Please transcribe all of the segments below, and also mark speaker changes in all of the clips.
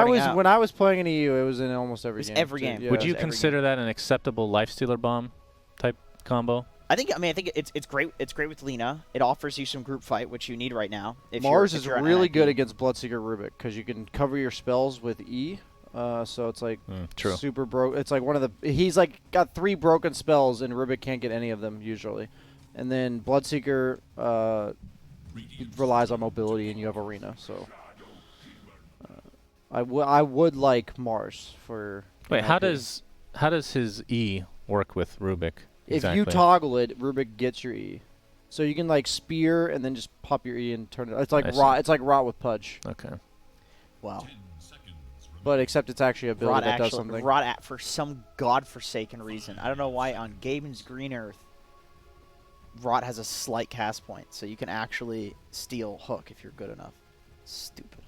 Speaker 1: when I was playing in EU, it was in almost every game.
Speaker 2: Every game.
Speaker 1: Yeah.
Speaker 3: Would you consider that an acceptable Lifestealer bomb type combo?
Speaker 2: I think it's great. It's great with Lina. It offers you some group fight, which you need right now.
Speaker 1: Mars is really good against Bloodseeker Rubik because you can cover your spells with E. So it's like super broke. It's like one of the he's like got 3 broken spells and Rubik can't get any of them usually. And then Bloodseeker relies on mobility and you have Arena. So I would like Mars for.
Speaker 3: Wait, how does his E work with Rubik?
Speaker 1: If you toggle it, Rubik gets your E. So you can like spear and then just pop your E and turn it. It's like rot. It's like rot with Pudge.
Speaker 3: Okay.
Speaker 2: Wow.
Speaker 1: But except it's actually a ability that does something.
Speaker 2: Rot for some godforsaken reason. I don't know why on Gaben's Green Earth, Rot has a slight cast point, so you can actually steal Hook if you're good enough. Stupid.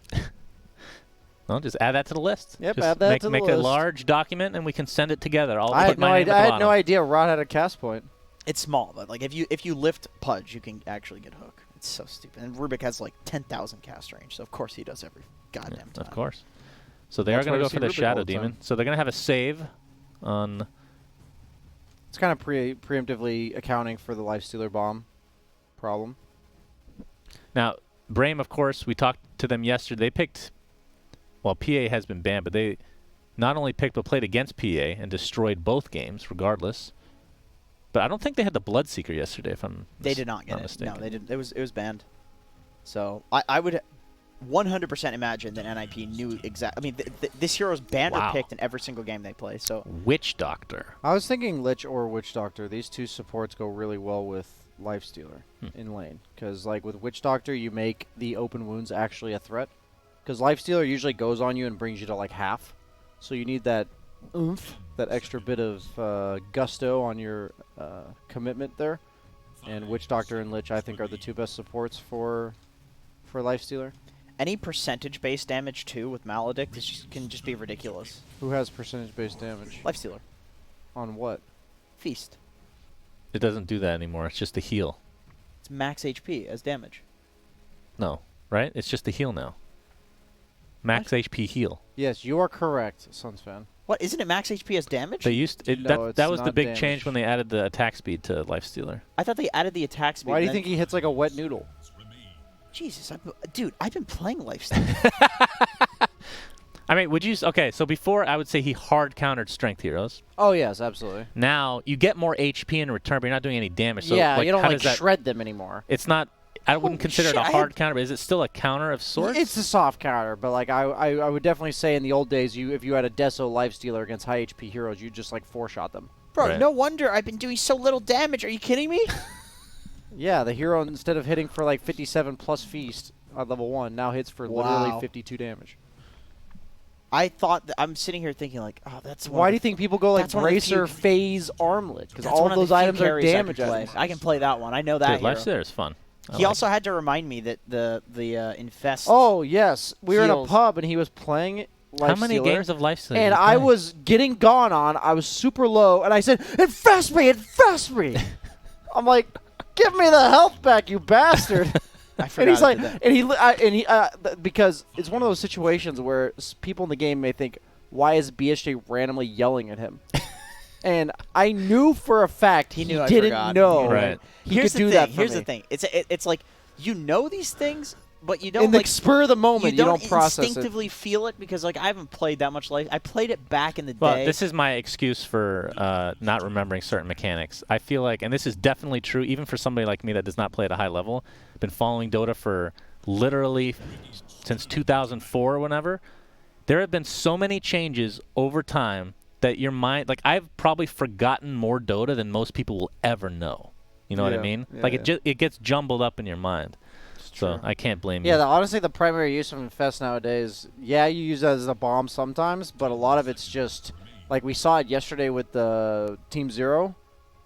Speaker 3: Well, just add that to the list.
Speaker 1: Yep,
Speaker 3: just
Speaker 1: add that to the list.
Speaker 3: Make a large document, and we can send it together.
Speaker 1: I had no idea Rod had a cast point.
Speaker 2: It's small, but like if you lift Pudge, you can actually get Hook. It's so stupid. And Rubik has like 10,000 cast range, so of course he does every goddamn time.
Speaker 3: Of course. So they are going to go for the Shadow Demon. So they're going to have a save on.
Speaker 1: It's kind of preemptively accounting for the Lifestealer bomb problem.
Speaker 3: Now, Brame, of course, we talked to them yesterday. They picked. Well, PA has been banned, but they not only picked but played against PA and destroyed both games, regardless. But I don't think they had the Bloodseeker yesterday, if I'm
Speaker 2: They did not get
Speaker 3: not
Speaker 2: it.
Speaker 3: mistaken.
Speaker 2: No, they didn't. It was banned. So I would 100% imagine that NIP knew exactly. I mean, this hero's banned or picked in every single game they play. So
Speaker 3: Witch Doctor.
Speaker 1: I was thinking Lich or Witch Doctor. These two supports go really well with Lifestealer in lane. Because like with Witch Doctor, you make the open wounds actually a threat. Because Lifestealer usually goes on you and brings you to like half. So you need that oomph, that extra bit of gusto on your commitment there. And Witch Doctor and Lich, I think, are the 2 best supports for Lifestealer.
Speaker 2: any percentage-based damage too with Maledict can just be ridiculous.
Speaker 1: Who has percentage-based damage?
Speaker 2: Lifestealer.
Speaker 1: On what?
Speaker 2: Feast.
Speaker 3: It doesn't do that anymore. It's just a heal.
Speaker 2: It's max HP as damage.
Speaker 3: No, right? It's just a heal now. Max HP heal.
Speaker 1: Yes, you are correct, Suns fan.
Speaker 2: What, isn't it max HP as damage?
Speaker 3: They used
Speaker 1: No,
Speaker 3: that was the big
Speaker 1: damage.
Speaker 3: change when they added the attack speed to Lifestealer.
Speaker 2: I thought they added the attack speed.
Speaker 1: Why do you think he hits like a wet noodle?
Speaker 2: Jesus, dude, I've been playing Lifestealer.
Speaker 3: I mean, would you... Okay, so before, I would say he hard countered strength heroes.
Speaker 1: Oh, yes, absolutely.
Speaker 3: Now, you get more HP in return, but you're not doing any damage. So,
Speaker 1: yeah,
Speaker 3: like,
Speaker 1: you don't
Speaker 3: how
Speaker 1: like
Speaker 3: does that,
Speaker 1: shred them anymore.
Speaker 3: It's not... I wouldn't consider it a
Speaker 2: shit,
Speaker 3: hard counter, but is it still a counter of sorts?
Speaker 1: It's a soft counter, but like I would definitely say in the old days, if you had a Deso Lifestealer against high HP heroes, you just like 4-shot them.
Speaker 2: Bro,
Speaker 3: Right.
Speaker 2: no wonder I've been doing so little damage. Are you kidding me?
Speaker 1: Yeah, the hero, instead of hitting for like 57 plus feast on level 1, now hits for literally 52 damage.
Speaker 2: I thought that I'm sitting here thinking like, oh, that's
Speaker 1: Why do you think people go like
Speaker 2: that's one of the
Speaker 1: Bracer,
Speaker 2: few-
Speaker 1: Phase, Armlet? Because
Speaker 2: that's
Speaker 1: all
Speaker 2: one
Speaker 1: of
Speaker 2: the
Speaker 1: those
Speaker 2: few
Speaker 1: items are
Speaker 2: carries I
Speaker 1: damage
Speaker 2: can play.
Speaker 1: items.
Speaker 2: I can play that one. I know that
Speaker 3: Dude,
Speaker 2: hero.
Speaker 3: Lifestealer is fun.
Speaker 2: He also had to remind me that the Infest.
Speaker 1: Oh, yes. We were in a
Speaker 2: heals.
Speaker 1: pub and he was playing Lifestealer.
Speaker 3: How many games of Lifestealer?
Speaker 1: And
Speaker 3: did you
Speaker 1: I
Speaker 3: play?
Speaker 1: was getting gone on. I was super low, and I said, "Infest me! Infest me!" I'm like, "Give me the health back, you bastard!"
Speaker 2: I forgot.
Speaker 1: And he's
Speaker 2: I
Speaker 1: like,
Speaker 2: did that.
Speaker 1: because it's one of those situations where people in the game may think, "Why is BSJ randomly yelling at him?" And I knew for a fact he
Speaker 2: knew I
Speaker 1: didn't
Speaker 2: forgot.
Speaker 1: know.
Speaker 3: Right.
Speaker 1: He
Speaker 2: Here's
Speaker 1: could
Speaker 2: the
Speaker 1: do
Speaker 2: thing.
Speaker 1: that for
Speaker 2: Here's
Speaker 1: me.
Speaker 2: the thing. It's like you know these things, but you don't
Speaker 1: In the
Speaker 2: like
Speaker 1: spur of the moment, you don't process it.
Speaker 2: instinctively feel it because like I haven't played that much Life. I played it back in the
Speaker 3: Well,
Speaker 2: day.
Speaker 3: this is my excuse for not remembering certain mechanics. I feel like, and this is definitely true, even for somebody like me that does not play at a high level, been following Dota for literally since 2004 or whenever. There have been so many changes over time that your mind, like I've probably forgotten more Dota than most people will ever know. You know what I
Speaker 1: Yeah,
Speaker 3: mean?
Speaker 1: yeah,
Speaker 3: like
Speaker 1: yeah.
Speaker 3: it gets jumbled up in your mind. So
Speaker 1: true.
Speaker 3: I can't blame
Speaker 1: Yeah,
Speaker 3: you.
Speaker 1: honestly, the primary use of Infest nowadays, yeah, you use it as a bomb sometimes, but a lot of it's just, like we saw it yesterday with the Team Zero,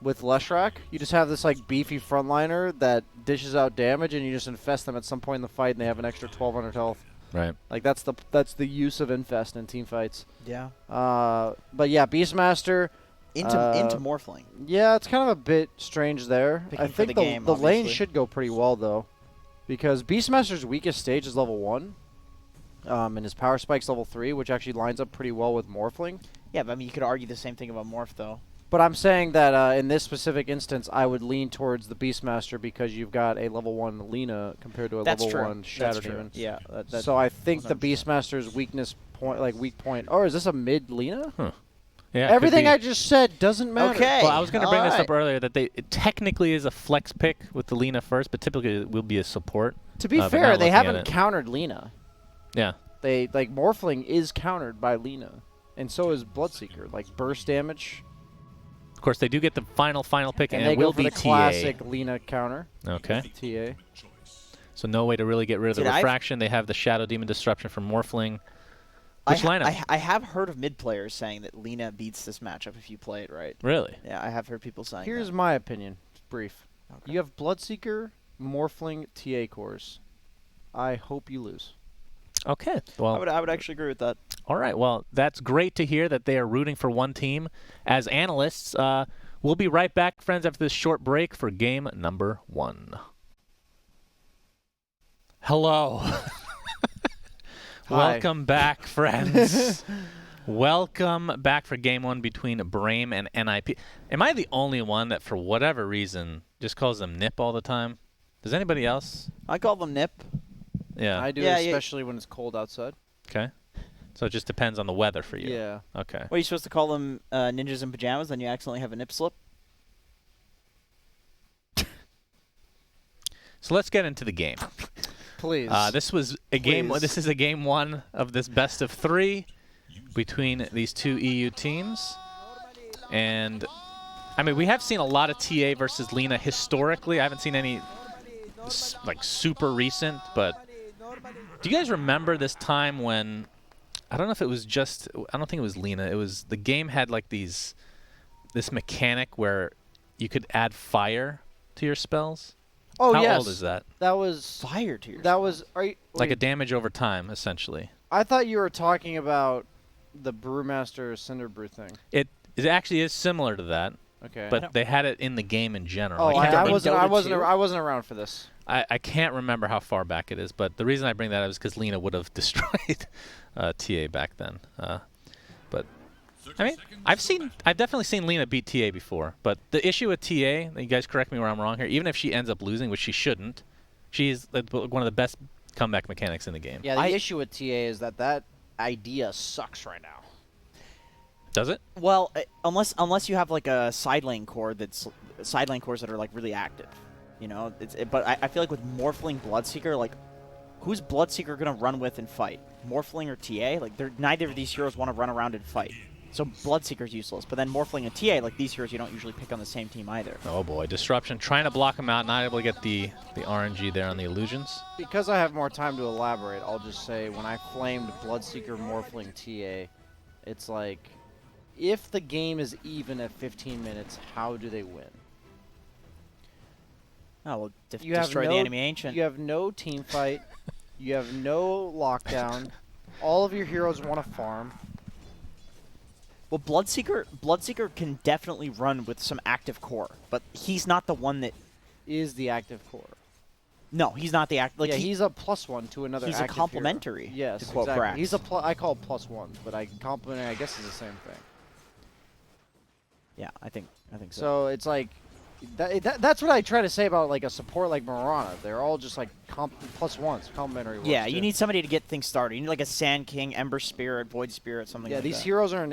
Speaker 1: with Leshrac. You just have this like beefy frontliner that dishes out damage, and you just infest them at some point in the fight, and they have an extra 1,200 health.
Speaker 3: Right.
Speaker 1: Like that's the use of Infest in team fights.
Speaker 2: yeah.
Speaker 1: But yeah, Beastmaster.
Speaker 2: Into Morphling.
Speaker 1: Yeah, it's kind of a bit strange there.
Speaker 2: Picking
Speaker 1: I
Speaker 2: for
Speaker 1: think
Speaker 2: the game,
Speaker 1: the lane
Speaker 2: obviously.
Speaker 1: should go pretty well though, because Beastmaster's weakest stage is level 1. and his power spike's level 3, which actually lines up pretty well with Morphling.
Speaker 2: Yeah, but I mean, you could argue the same thing about Morph, though.
Speaker 1: But I'm saying that in this specific instance, I would lean towards the Beastmaster because you've got a level 1 Lina compared to a
Speaker 2: That's
Speaker 1: level
Speaker 2: true.
Speaker 1: 1 Shadow
Speaker 2: That's true.
Speaker 1: Demon.
Speaker 2: Yeah.
Speaker 1: So I think the
Speaker 2: 100%.
Speaker 1: Beastmaster's weakness point, weak point. Or is this a mid Lina?
Speaker 3: Huh. Yeah, it could
Speaker 1: Everything
Speaker 3: be.
Speaker 1: I just said doesn't matter.
Speaker 2: Okay.
Speaker 3: Well, I was going to bring this
Speaker 2: Alright.
Speaker 3: up earlier that it technically is a flex pick with the Lina first, but typically it will be a support.
Speaker 1: To be
Speaker 3: but
Speaker 1: fair,
Speaker 3: not
Speaker 1: they
Speaker 3: looking at
Speaker 1: haven't
Speaker 3: it.
Speaker 1: countered Lina.
Speaker 3: Yeah.
Speaker 1: They Morphling is countered by Lina, and so is Bloodseeker. Like burst damage,
Speaker 3: Of course, they do get the final pick,
Speaker 1: and
Speaker 3: and
Speaker 1: they
Speaker 3: it will
Speaker 1: go for
Speaker 3: be
Speaker 1: the classic Lina counter.
Speaker 3: Okay.
Speaker 1: TA.
Speaker 3: So no way to really get rid of the
Speaker 2: Dude,
Speaker 3: refraction. They have the Shadow Demon Disruption from Morphling. Which lineup?
Speaker 2: I have heard of mid players saying that Lina beats this matchup if you play it right.
Speaker 3: Really?
Speaker 2: Yeah, I have heard people saying
Speaker 1: Here's
Speaker 2: that.
Speaker 1: my opinion. It's brief.
Speaker 2: Okay.
Speaker 1: You have Bloodseeker, Morphling, TA cores. I hope you lose.
Speaker 3: Okay. Well,
Speaker 2: I would actually agree with that.
Speaker 3: all right. Well, that's great to hear that they are rooting for one team. As analysts, we'll be right back, friends, after this short break for game number 1. Hello.
Speaker 1: Hi.
Speaker 3: Welcome back, friends. Welcome back for game 1 between Brame and NIP. Am I the only one that, for whatever reason, just calls them NIP all the time? Does anybody else?
Speaker 2: I call them Nip.
Speaker 3: Yeah.
Speaker 1: I do,
Speaker 2: Yeah, yeah.
Speaker 1: especially when it's cold outside.
Speaker 3: Okay. So it just depends on the weather for you.
Speaker 1: Yeah.
Speaker 3: Okay.
Speaker 2: What, are you supposed to call them ninjas in pajamas, then you accidentally have a Nip slip?
Speaker 3: So let's get into the game.
Speaker 1: Please.
Speaker 3: This was a game.
Speaker 1: Please.
Speaker 3: This is a game 1 of this best of 3 between these two EU teams, and I mean we have seen a lot of TA versus Lina historically. I haven't seen any like super recent, but do you guys remember this time when I don't know if it was just I don't think it was Lina. It was the game had like this mechanic where you could add fire to your spells.
Speaker 1: oh,
Speaker 3: How
Speaker 1: yes.
Speaker 3: old is that?
Speaker 1: That was.
Speaker 2: Fire to your
Speaker 1: That was. Are you,
Speaker 3: Like a
Speaker 1: wait,
Speaker 3: damage over time, essentially.
Speaker 1: I thought you were talking about the Brewmaster Cinder Brew thing.
Speaker 3: It actually is similar to that,
Speaker 1: Okay.
Speaker 3: but they had it in the game in general.
Speaker 1: oh,
Speaker 3: I can't
Speaker 1: I
Speaker 3: remember-
Speaker 1: wasn't.
Speaker 2: Dota 2?
Speaker 1: I wasn't around for this.
Speaker 3: I can't remember how far back it is, but the reason I bring that up is because Lina would have destroyed TA back then. But I mean, I've definitely seen Lina beat TA before. But the issue with TA, you guys correct me where I'm wrong here. Even if she ends up losing, which she shouldn't, she's one of the best comeback mechanics in the game.
Speaker 1: Yeah, the issue with TA is that idea sucks right now.
Speaker 3: Does it?
Speaker 2: Well, unless you have like a side lane core side lane cores that are like really active, you know. But I feel like with Morphling Bloodseeker, like who's Bloodseeker gonna run with and fight? Morphling or TA? Like neither of these heroes want to run around and fight. So Bloodseeker's useless. But then Morphling and TA, like these heroes, you don't usually pick on the same team either.
Speaker 3: Oh boy, disruption, trying to block him out, not able to get the RNG there on the illusions.
Speaker 1: Because I have more time to elaborate, I'll just say when I flamed Bloodseeker Morphling TA, it's like, if the game is even at 15 minutes, how do they win?
Speaker 2: Oh, well,
Speaker 1: You have
Speaker 2: destroy the
Speaker 1: no-
Speaker 2: enemy ancient.
Speaker 1: You have no team fight. You have no lockdown. All of your heroes want to farm.
Speaker 2: Well, Bloodseeker can definitely run with some active core, but he's not the one that.
Speaker 1: Is the active core.
Speaker 2: No, he's not the active. Like
Speaker 1: yeah, he's a +1 to another
Speaker 2: he's a
Speaker 1: active
Speaker 2: complementary,
Speaker 1: hero. Yes,
Speaker 2: to quote
Speaker 1: exactly.
Speaker 2: Brax.
Speaker 1: He's I call it +1, but complementary I guess is the same thing.
Speaker 2: Yeah, I think so.
Speaker 1: So it's like, that's what I try to say about like a support like Mirana. They're all just like +1s, complementary ones.
Speaker 2: Yeah,
Speaker 1: too.
Speaker 2: you need somebody to get things started. You need like a Sand King, Ember Spirit, Void Spirit, something
Speaker 1: Yeah,
Speaker 2: like
Speaker 1: these
Speaker 2: that.
Speaker 1: heroes are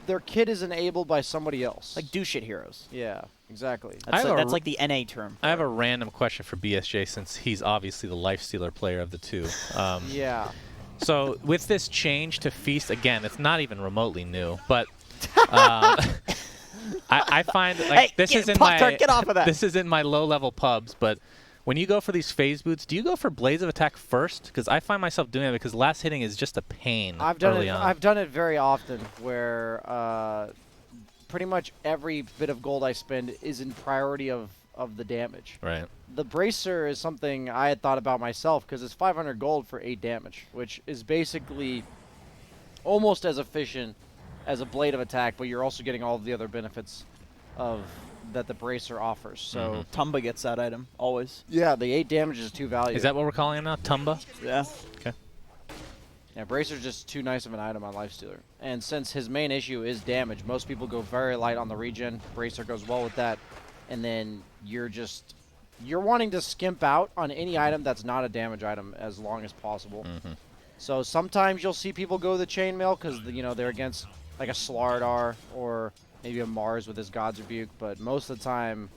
Speaker 1: their kit is enabled by somebody else.
Speaker 2: Like do shit heroes.
Speaker 1: yeah, exactly.
Speaker 2: That's like the NA term.
Speaker 3: I have a random question for BSJ since he's obviously the Lifestealer player of the two.
Speaker 1: Yeah.
Speaker 3: So with this change to Feast, again, it's not even remotely new, but I find like
Speaker 2: Hey, get off of that.
Speaker 3: This is in my low-level pubs, but when you go for these phase boots, do you go for Blaze of Attack first? Because I find myself doing it because last hitting is just a pain
Speaker 1: I've done
Speaker 3: early
Speaker 1: it.
Speaker 3: on.
Speaker 1: I've done it very often, where pretty much every bit of gold I spend is in priority of the damage.
Speaker 3: Right.
Speaker 1: The bracer is something I had thought about myself because it's 500 gold for 8 damage, which is basically almost as efficient as a blade of attack, but you're also getting all of the other benefits of that the bracer offers. So
Speaker 2: Tumba gets that item always.
Speaker 1: yeah, the 8 damage is 2 value.
Speaker 3: Is that what we're calling it now? Tumba?
Speaker 2: Yeah.
Speaker 3: Okay.
Speaker 1: Yeah, Bracer's just too nice of an item on Lifestealer. And since his main issue is damage, most people go very light on the regen. Bracer goes well with that. And then you're wanting to skimp out on any item that's not a damage item as long as possible. So sometimes you'll see people go the chainmail because, you know, they're against like a Slardar or maybe a Mars with his God's Rebuke. But most of the time,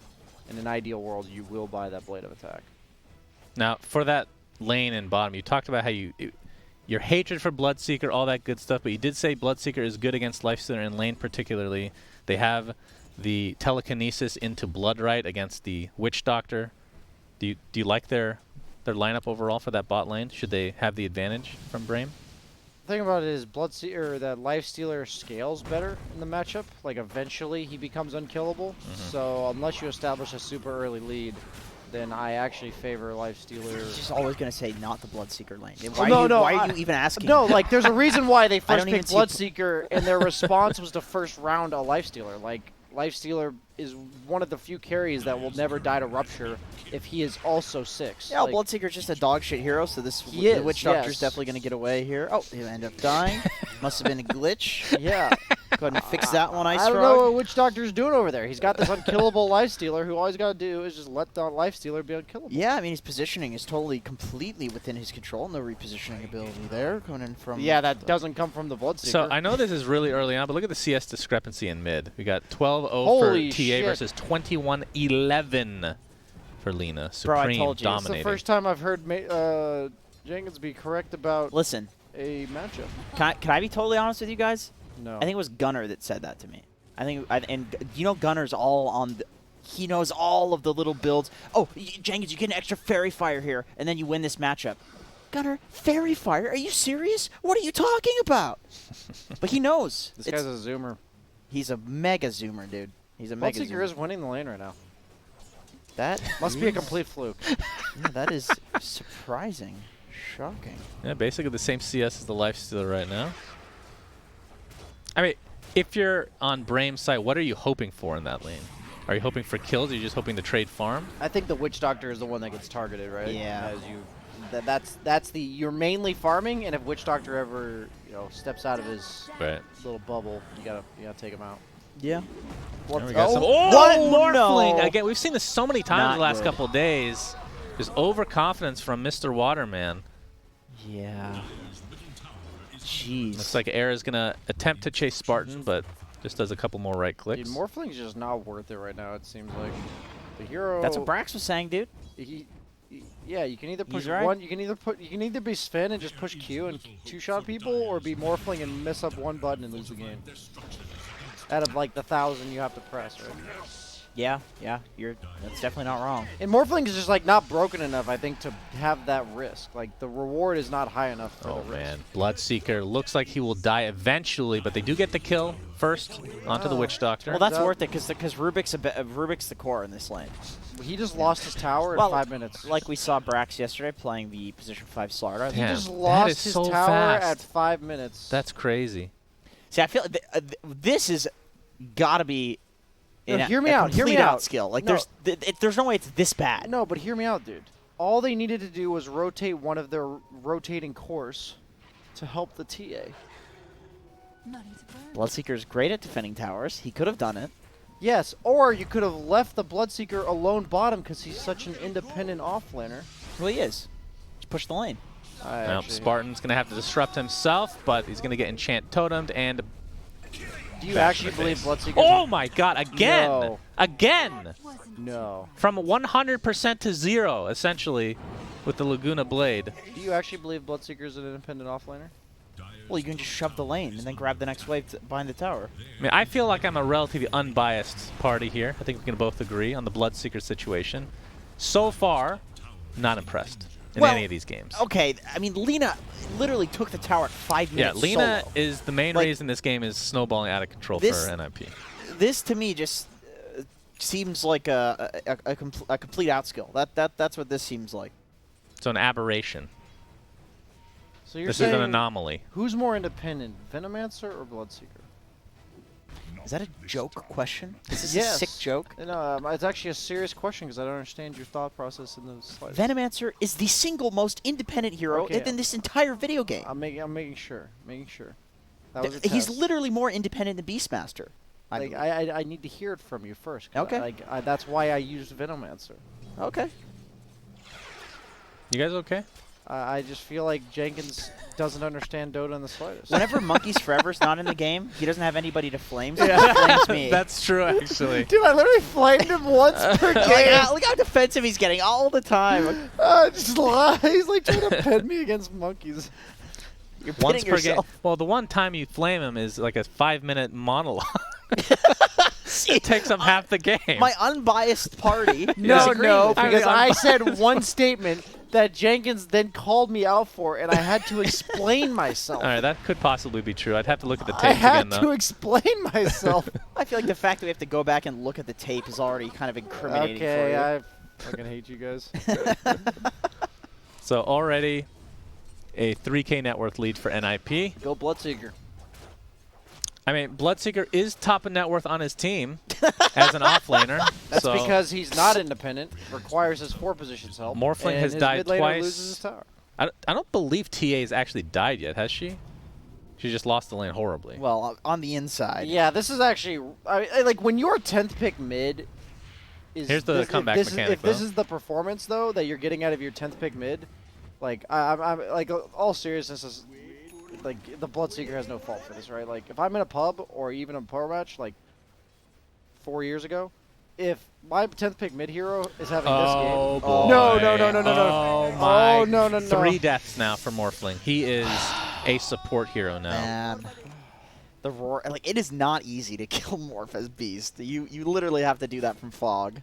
Speaker 1: in an ideal world, you will buy that Blade of Attack.
Speaker 3: Now, for that lane and bottom, you talked about how your hatred for Bloodseeker, all that good stuff, but you did say Bloodseeker is good against Lifestealer in lane particularly. They have the telekinesis into Bloodright against the Witch Doctor. Do you like their lineup overall for that bot lane? Should they have the advantage from Brame?
Speaker 1: The thing about it is that Lifestealer scales better in the matchup. Like, eventually he becomes unkillable. So unless you establish a super early lead, then I actually favor Lifestealer.
Speaker 2: He's just always going to say not the Bloodseeker lane.
Speaker 1: Why
Speaker 2: are you even asking?
Speaker 1: No, like, there's a reason why they first
Speaker 2: don't
Speaker 1: picked
Speaker 2: even
Speaker 1: Bloodseeker, and their response was to first round a Lifestealer. Like, Lifestealer is one of the few carries that will never die to Rupture if he is also 6.
Speaker 2: Yeah,
Speaker 1: like,
Speaker 2: Bloodseeker's just a dog shit hero, so
Speaker 1: the
Speaker 2: Witch Doctor's definitely going to get away here. Oh, he'll end up dying. Must have been a glitch.
Speaker 1: Yeah.
Speaker 2: Go ahead and fix that one, Ice
Speaker 1: I don't
Speaker 2: Frog.
Speaker 1: know what Witch Doctor's doing over there. He's got this unkillable Lifestealer who all he's got to do is just let the Lifestealer be unkillable.
Speaker 2: Yeah, I mean, his positioning is completely within his control. No repositioning ability there coming in from...
Speaker 1: Yeah, that doesn't come from the Bloodseeker.
Speaker 3: So I know this is really early on, but look at the CS discrepancy in mid. We got 12-0 for
Speaker 1: Holy
Speaker 3: TA
Speaker 1: shit.
Speaker 3: versus 21-11 for Lina.
Speaker 2: Bro, I
Speaker 3: Supreme
Speaker 2: told you. It's
Speaker 1: It's the
Speaker 3: dominating.
Speaker 1: first time I've heard Jenkins be correct about
Speaker 2: Listen,
Speaker 1: a matchup.
Speaker 2: can I be totally honest with you guys?
Speaker 1: No.
Speaker 2: I think it was Gunnar that said that to me. And you know Gunnar's all on he knows all of the little builds. Oh, Jenkins, you get an extra Fairy Fire here, and then you win this matchup. Gunnar, Fairy Fire? Are you serious? What are you talking about? But he knows.
Speaker 1: This guy's a zoomer.
Speaker 2: He's a mega zoomer, dude. He's a mega
Speaker 1: Bloodseeker
Speaker 2: zoomer.
Speaker 1: is winning the lane right now.
Speaker 2: That
Speaker 1: Must be a complete fluke.
Speaker 2: Yeah, that is surprising. Shocking.
Speaker 3: Yeah, basically the same CS as the Lifestealer right now. I mean, if you're on Brame's side, what are you hoping for in that lane? Are you hoping for kills, or are you just hoping to trade farm?
Speaker 1: I think the Witch Doctor is the one that gets targeted, right?
Speaker 2: Yeah.
Speaker 1: You're mainly farming, and if Witch Doctor ever steps out of his little bubble, you gotta take him out.
Speaker 2: Yeah.
Speaker 3: There we go.
Speaker 2: What?
Speaker 3: Morphling!
Speaker 2: No.
Speaker 3: Again, we've seen this so many times
Speaker 2: Not
Speaker 3: the last
Speaker 2: good.
Speaker 3: couple of days. Just overconfidence from Mr. Waterman.
Speaker 2: Yeah. Jeez.
Speaker 3: Looks like Era's gonna attempt to chase Spartan, but just does a couple more right clicks.
Speaker 1: Dude, Morphling's just not worth it right now. It seems like the hero.
Speaker 2: That's what Brax was saying, dude.
Speaker 1: Yeah, you can either push
Speaker 2: He's right.
Speaker 1: one. You can either be Sven and just push Q and two-shot people, or be Morphling and miss up one button and lose the game. Out of like the 1,000 you have to press, right?
Speaker 2: Yeah, that's definitely not wrong.
Speaker 1: And Morphling is just like not broken enough, I think, to have that risk. Like the reward is not high enough for the risk.
Speaker 3: Man, Bloodseeker looks like he will die eventually, but they do get the kill first onto the Witch Doctor.
Speaker 2: Well, that's worth it because Rubik's the core in this lane.
Speaker 1: He just lost his tower in 5 minutes.
Speaker 2: Like we saw Brax yesterday playing the position 5 Slardar.
Speaker 1: He
Speaker 3: Damn,
Speaker 1: just
Speaker 3: that
Speaker 1: lost
Speaker 3: is
Speaker 1: his
Speaker 3: so
Speaker 1: tower
Speaker 3: fast.
Speaker 1: at 5 minutes.
Speaker 3: That's crazy.
Speaker 2: See, I feel this is gotta be.
Speaker 1: No, hear me out. Hear me out.
Speaker 2: Skill. Like
Speaker 1: No.
Speaker 2: there's no way it's this bad.
Speaker 1: No, but hear me out, dude. All they needed to do was rotate one of their rotating cores to help the TA.
Speaker 2: Bloodseeker's great at defending towers. He could have done it.
Speaker 1: Yes, or you could have left the Bloodseeker alone bottom because he's such an independent offlaner.
Speaker 2: Well, he is. Just push the lane.
Speaker 3: Well, Spartan's going to have to disrupt himself, but he's going to get Enchant Totemed and...
Speaker 1: Do you actually believe Bloodseeker?
Speaker 3: Oh my god, again!
Speaker 1: No.
Speaker 3: Again!
Speaker 1: No.
Speaker 3: From 100% to 0, essentially, with the Laguna Blade.
Speaker 1: Do you actually believe Bloodseeker's an independent offlaner?
Speaker 2: Well, you can just shove the lane and then grab the next wave behind the tower.
Speaker 3: I mean, I feel like I'm a relatively unbiased party here. I think we can both agree on the Bloodseeker situation. So far, not impressed in any of these games.
Speaker 2: Okay, I mean, Lina literally took the tower at 5 minutes.
Speaker 3: Yeah, Lina
Speaker 2: solo.
Speaker 3: is the main reason this game is snowballing out of control for NIP.
Speaker 2: This to me just seems like a complete outskill. That's what this seems like.
Speaker 3: It's an aberration.
Speaker 1: So you're
Speaker 3: This is
Speaker 1: saying
Speaker 3: an anomaly.
Speaker 1: who's more independent, Venomancer or Bloodseeker?
Speaker 2: Is that a joke question? Is this
Speaker 1: Yes.
Speaker 2: a sick joke?
Speaker 1: No, it's actually a serious question because I don't understand your thought process in the slightest.
Speaker 2: Venomancer is the single most independent hero
Speaker 1: Okay.
Speaker 2: in this entire video game.
Speaker 1: I'm making sure. That was a
Speaker 2: He's
Speaker 1: test.
Speaker 2: literally more independent than Beastmaster.
Speaker 1: Like I need to hear it from you first.
Speaker 2: Okay.
Speaker 1: That's why I used Venomancer.
Speaker 2: Okay.
Speaker 3: You guys okay?
Speaker 1: I just feel like Jenkins doesn't understand Dota in the slightest.
Speaker 2: Whenever Monkeys Forever's not in the game, he doesn't have anybody to flame, so he flames me.
Speaker 3: That's true, actually.
Speaker 1: Dude, I literally flamed him once per game.
Speaker 2: Look how defensive he's getting all the time.
Speaker 1: Just lie. He's like trying to pin me against monkeys.
Speaker 2: You're
Speaker 3: Once
Speaker 2: pitting
Speaker 3: per game.
Speaker 2: yourself.
Speaker 3: Well, the one time you flame him is like a 5-minute monologue. It takes up half the game.
Speaker 2: My unbiased party.
Speaker 1: No,
Speaker 2: disagreed
Speaker 1: no,
Speaker 2: with you.
Speaker 1: because I said one statement that Jenkins then called me out for, and I had to explain myself.
Speaker 3: All right, that could possibly be true. I'd have to look at the
Speaker 1: I
Speaker 3: tapes
Speaker 1: had
Speaker 3: again,
Speaker 1: to
Speaker 3: though.
Speaker 1: explain myself.
Speaker 2: I feel like the fact that we have to go back and look at the tape is already kind of incriminating for
Speaker 1: Okay,
Speaker 2: you.
Speaker 1: I fucking hate you guys.
Speaker 3: So already a 3K net worth lead for NIP.
Speaker 1: Go Bloodseeker.
Speaker 3: I mean, Bloodseeker is top of net worth on his team as an offlaner.
Speaker 1: That's
Speaker 3: so
Speaker 1: because he's not independent, requires his 4 positions help.
Speaker 3: Morphling
Speaker 1: and
Speaker 3: has
Speaker 1: his
Speaker 3: died
Speaker 1: mid laner
Speaker 3: twice.
Speaker 1: loses his tower.
Speaker 3: I don't believe TA has actually died yet, has she? She just lost the lane horribly.
Speaker 2: Well, on the inside.
Speaker 1: Yeah, this is actually like when your 10th pick mid is.
Speaker 3: Here's the comeback mechanic,
Speaker 1: If this
Speaker 3: though.
Speaker 1: is the performance though that you're getting out of your 10th pick mid, like I'm like all seriousness is like the Bloodseeker has no fault for this, right? Like if I'm in a pub or even a power match like 4 years ago, if my 10th pick mid hero is having this game,
Speaker 3: boy.
Speaker 1: no.
Speaker 3: Oh my!
Speaker 1: Oh, no.
Speaker 3: 3 deaths now for Morphling. He is a support hero now.
Speaker 2: Man. The roar, like it is not easy to kill Morph as Beast. You literally have to do that from Fog.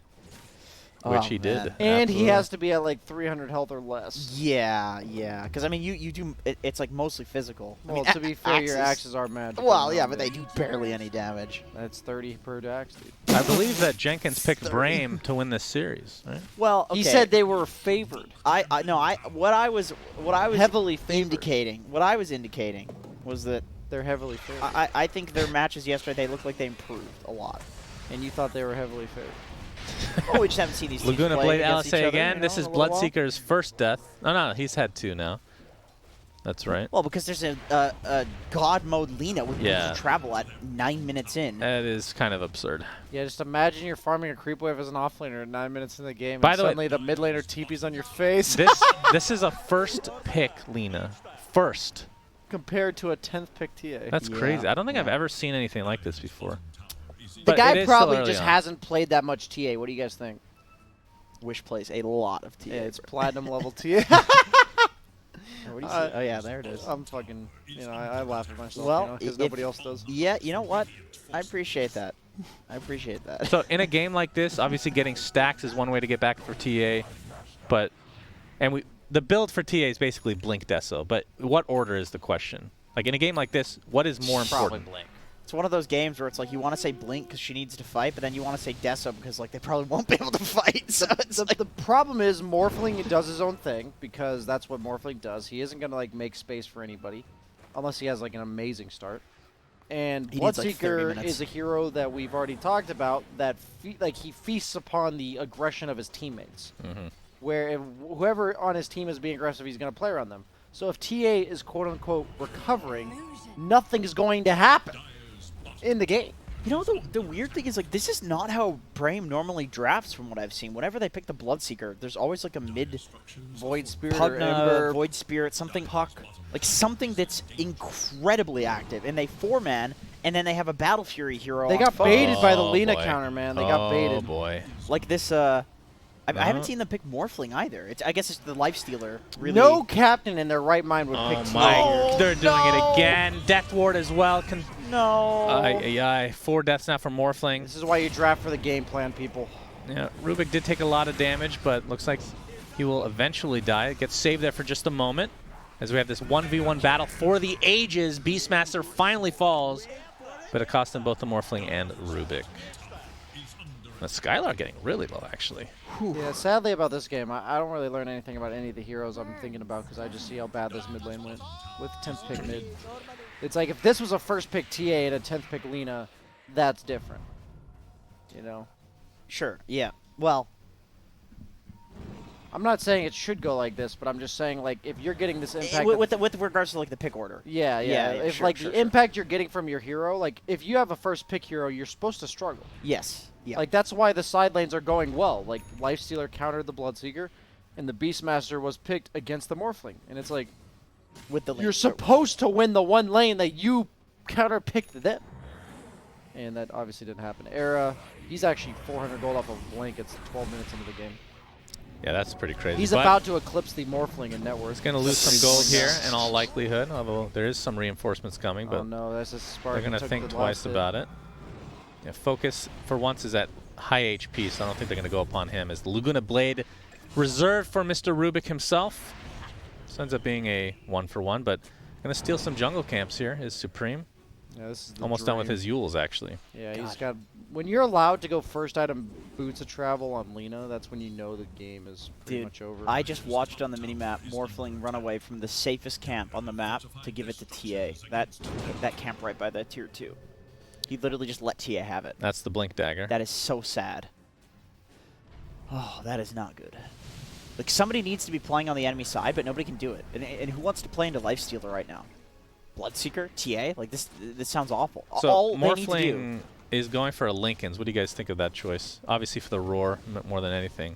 Speaker 3: Which
Speaker 2: Oh,
Speaker 3: he did.
Speaker 2: man.
Speaker 1: and he
Speaker 3: Absolutely.
Speaker 1: has to be at like 300 health or less.
Speaker 2: Yeah. Because I mean, you do. It's like mostly physical. I
Speaker 1: Well,
Speaker 2: mean,
Speaker 1: to be fair, your
Speaker 2: axes-
Speaker 1: axes are magic.
Speaker 2: Well, yeah, but they do barely any damage.
Speaker 1: That's 30 per axe, dude.
Speaker 3: I believe that Jenkins picked Brame to win this series, right?
Speaker 2: Well, okay.
Speaker 1: He said they were favored.
Speaker 2: What I was
Speaker 1: Heavily favored.
Speaker 2: indicating. What I was indicating was that
Speaker 1: They're heavily favored.
Speaker 2: I think their matches yesterday looked like they improved a lot.
Speaker 1: And you thought they were heavily favored.
Speaker 2: Oh, we just haven't seen these teams
Speaker 3: Laguna
Speaker 2: play
Speaker 3: Blade
Speaker 2: against each other,
Speaker 3: LSA again.
Speaker 2: you
Speaker 3: This
Speaker 2: know,
Speaker 3: is
Speaker 2: in a little while.
Speaker 3: Bloodseeker's first death. Oh, no, he's had 2 now. That's right.
Speaker 2: Well, because there's a God mode Lina with
Speaker 3: Yeah.
Speaker 2: travel at 9 minutes in.
Speaker 3: That is kind of absurd.
Speaker 1: Yeah, just imagine you're farming a creep wave as an offlaner at 9 minutes in the game,
Speaker 3: By
Speaker 1: and
Speaker 3: the way-
Speaker 1: suddenly the mid laner TP's on your face
Speaker 3: This is a first pick, Lina. First.
Speaker 1: compared to a 10th pick TA.
Speaker 3: That's
Speaker 2: Yeah,
Speaker 3: crazy. I don't think I've
Speaker 2: yeah.
Speaker 3: ever seen anything like this before.
Speaker 1: the
Speaker 3: But it
Speaker 1: guy
Speaker 3: is
Speaker 1: probably
Speaker 3: still early
Speaker 1: just
Speaker 3: on.
Speaker 1: hasn't played that much TA. What do you guys think?
Speaker 2: Wish plays a lot of TA.
Speaker 1: Yeah, it's platinum level TA.
Speaker 2: What do you say? Oh yeah, there it is.
Speaker 1: I'm fucking, I laugh at myself,
Speaker 2: Well,
Speaker 1: because
Speaker 2: if-
Speaker 1: nobody else does.
Speaker 2: Yeah, you know what? I appreciate that. I appreciate that.
Speaker 3: So in a game like this, obviously getting stacks is one way to get back for TA, but the build for TA is basically Blink Deso. But what order is the question? Like in a game like this, what is more important?
Speaker 1: Blink.
Speaker 2: It's one of those games where it's like you want to say Blink because she needs to fight, but then you want to say Deso because like they probably won't be able to fight. So it's like,
Speaker 1: The problem is Morphling does his own thing because that's what Morphling does. He isn't going to like make space for anybody unless he has like an amazing start. And
Speaker 2: He needs, like, 30
Speaker 1: Bloodseeker
Speaker 2: minutes.
Speaker 1: is a hero that we've already talked about that he feasts upon the aggression of his teammates.
Speaker 3: Mm-hmm.
Speaker 1: Where if whoever on his team is being aggressive, he's going to play around them. So if TA is quote-unquote recovering, nothing is going to happen in the game.
Speaker 2: you know, the weird thing is like this is not how Brame normally drafts from what I've seen. Whenever they pick the Bloodseeker, there's always like a mid
Speaker 1: Void Spirit or
Speaker 2: Pugna,
Speaker 1: Ember.
Speaker 2: Void Spirit, something like something that's incredibly active, and they 4-man, and then they have a Battle Fury hero.
Speaker 1: They
Speaker 2: on
Speaker 1: got
Speaker 2: foe.
Speaker 1: baited by the
Speaker 3: Oh,
Speaker 1: Lina
Speaker 3: boy.
Speaker 1: counter, man. They got baited.
Speaker 3: Oh boy.
Speaker 2: Like this. I haven't
Speaker 3: No.
Speaker 2: seen them pick Morphling either. I guess it's the Lifestealer. Really.
Speaker 1: No captain in their right mind would
Speaker 3: Oh
Speaker 1: pick
Speaker 3: my!
Speaker 1: TA.
Speaker 3: They're doing it again. Death Ward as well.
Speaker 2: No.
Speaker 3: 4 deaths now from Morphling.
Speaker 1: This is why you draft for the game plan, people.
Speaker 3: Yeah, Rubik did take a lot of damage, but looks like he will eventually die. It gets saved there for just a moment as we have this 1v1 battle for the ages. Beastmaster finally falls, but it cost them both the Morphling and Rubik. The Skylar getting really low, actually.
Speaker 1: Yeah, sadly about this game, I don't really learn anything about any of the heroes I'm thinking about because I just see how bad this mid lane went with 10th pick mid. It's like if this was a first pick TA and a 10th pick Lina, that's different. You know?
Speaker 2: Sure. Yeah. Well,
Speaker 1: I'm not saying it should go like this, but I'm just saying, like, if you're getting this impact...
Speaker 2: with regards to, like, the pick order.
Speaker 1: Yeah. If,
Speaker 2: sure,
Speaker 1: like,
Speaker 2: sure,
Speaker 1: the impact you're getting from your hero, like, if you have a first pick hero, you're supposed to struggle.
Speaker 2: Yes. Yeah.
Speaker 1: Like, that's why the side lanes are going well. Like, Lifestealer countered the Bloodseeker, and the Beastmaster was picked against the Morphling. And it's like,
Speaker 2: with the
Speaker 1: you're supposed to win the one lane that you counter-picked them. And that obviously didn't happen. Era, he's actually 400 gold off of blankets 12 minutes into the game.
Speaker 3: Yeah, that's pretty crazy.
Speaker 1: He's
Speaker 3: but
Speaker 1: about to eclipse the Morphling in net worth.
Speaker 3: he's going to lose some gold here in all likelihood, although there is some reinforcements coming. But
Speaker 1: oh no, that's a Spartan.
Speaker 3: they're going to think twice about it. Yeah, focus for once is at high HP, so I don't think they're going to go upon him. As the Laguna Blade reserved for Mr. Rubik himself. This ends up being a 1-for-1, but going to steal some jungle camps here is Supreme.
Speaker 1: Yeah, this is
Speaker 3: almost done with his Yules, actually.
Speaker 1: Yeah, he's got... When you're allowed to go first item boots of travel on Lina, that's when you know the game is pretty much over.
Speaker 2: I just watched on the minimap Morphling run away from the safest camp on the map to give it to TA. That camp right by that tier 2. He literally just let TA have it.
Speaker 3: That's the Blink Dagger.
Speaker 2: That is so sad. Oh, that is not good. Like, somebody needs to be playing on the enemy side, but nobody can do it. And who wants to play into Lifestealer right now? Bloodseeker? TA? Like, this sounds awful.
Speaker 3: So
Speaker 2: all they need to do.
Speaker 3: Morphling is going for a Linken's. What do you guys think of that choice? Obviously for the roar more than anything.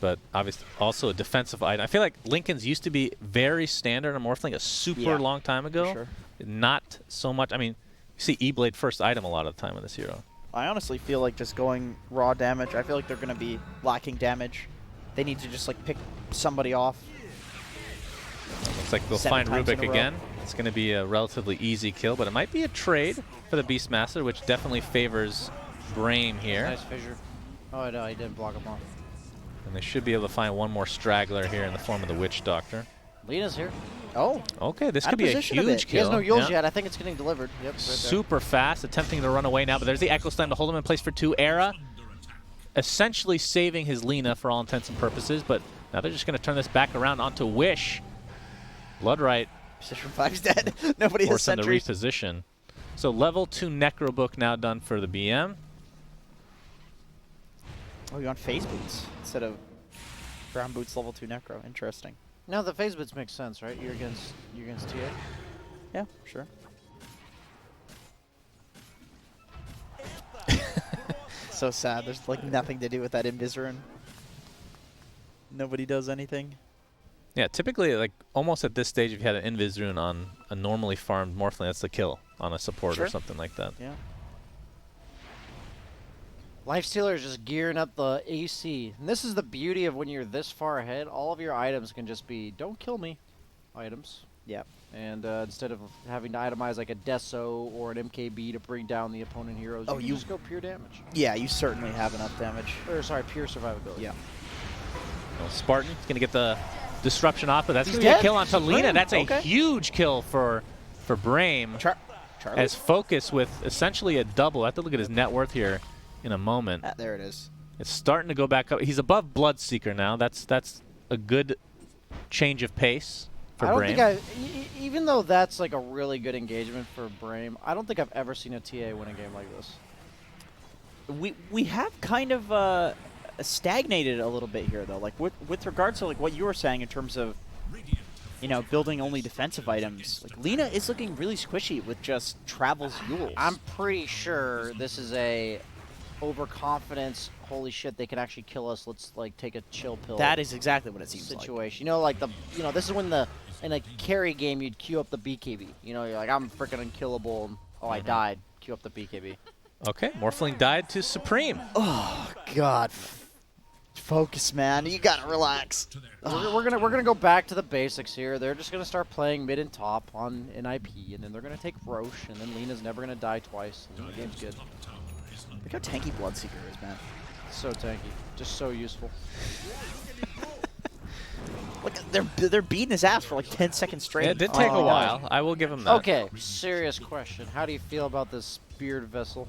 Speaker 3: But obviously also a defensive item. I feel like Linken's used to be very standard on Morphling a super long time ago.
Speaker 2: Sure.
Speaker 3: Not so much. I mean, you see E-Blade first item a lot of the time with this hero.
Speaker 2: I honestly feel like just going raw damage, I feel like they're going to be lacking damage. They need to just, like, pick somebody off.
Speaker 3: Looks like they'll
Speaker 2: 7
Speaker 3: find
Speaker 2: times in
Speaker 3: Rubik
Speaker 2: a row.
Speaker 3: again. It's going to be a relatively easy kill, but it might be a trade for the Beastmaster, which definitely favors Brame here.
Speaker 1: Nice fissure. Oh, no, he didn't block him off.
Speaker 3: And they should be able to find one more straggler here in the form of the Witch Doctor.
Speaker 1: Lina's here.
Speaker 2: Oh.
Speaker 3: Okay, this
Speaker 2: Out
Speaker 3: could
Speaker 2: of
Speaker 3: be a
Speaker 2: position a
Speaker 3: huge
Speaker 2: bit.
Speaker 3: kill.
Speaker 1: He has no Yules
Speaker 3: Yeah.
Speaker 1: yet. I think it's getting delivered. Yep, right
Speaker 3: Super fast, attempting to run away now, but there's the Echo Slam to hold him in place for 2. Era essentially saving his Lina for all intents and purposes, but now they're just going to turn this back around onto Wish. Bloodright
Speaker 2: Position 5's dead. Nobody has
Speaker 3: forcing the
Speaker 2: sentries.
Speaker 3: reposition. So level 2 Necro Book now done for the BM.
Speaker 2: Oh, you're on phase boots instead of ground boots level 2 necro. Interesting.
Speaker 1: No, the phase bits make sense, right? You're against TA.
Speaker 2: Yeah, sure. So sad. There's like nothing to do with that Invis-Rune. Nobody does anything.
Speaker 3: Yeah, typically, like almost at this stage, if you had an Invis-Rune on a normally farmed Morphling, that's the kill on a support or something like that.
Speaker 2: Yeah.
Speaker 1: Lifestealer is just gearing up the AC. And this is the beauty of when you're this far ahead. All of your items can just be, don't kill me items.
Speaker 2: Yep.
Speaker 1: And instead of having to itemize like a Deso or an MKB to bring down the opponent heroes, you can just go pure damage.
Speaker 2: Yeah, you certainly have enough damage.
Speaker 1: Or sorry, pure survivability.
Speaker 2: Yeah.
Speaker 3: Well, Spartan's going to get the disruption off, but that's
Speaker 1: He's
Speaker 3: going to be a
Speaker 1: dead.
Speaker 3: kill on Talina. That's a
Speaker 2: Okay.
Speaker 3: huge kill for Brame.
Speaker 2: Charlie.
Speaker 3: As Focus with essentially a double. I have to look at his net worth here in a moment.
Speaker 2: There it is.
Speaker 3: It's starting to go back up. He's above Bloodseeker now. That's a good change of pace for
Speaker 1: I don't
Speaker 3: Brame.
Speaker 1: think even though that's like a really good engagement for Brame, I don't think I've ever seen a TA win a game like this.
Speaker 2: We have kind of stagnated a little bit here though. Like with regards to like what you were saying in terms of building only defensive items. Like Lina is looking really squishy with just Travel's Yules.
Speaker 1: I'm pretty sure this is a overconfidence. Holy shit, they can actually kill us. Let's like take a chill pill.
Speaker 2: That is exactly what it seems
Speaker 1: situation. Like this is when in a carry game you'd queue up the BKB. You're like, I'm freaking unkillable. And, I died. Queue up the BKB.
Speaker 3: Okay, Morphling died to Supreme.
Speaker 2: Oh God. Focus, man. You gotta relax.
Speaker 1: We're gonna go back to the basics here. They're just gonna start playing mid and top on an IP, and then they're gonna take Roche, and then Lina's never gonna die twice. And the game's good.
Speaker 2: Look how tanky Bloodseeker is, man.
Speaker 1: So tanky, just so useful.
Speaker 2: Look, they're beating his ass for like 10 seconds straight.
Speaker 3: Yeah, it did take a while. I will give him that.
Speaker 1: Okay, serious question. How do you feel about this speared vessel?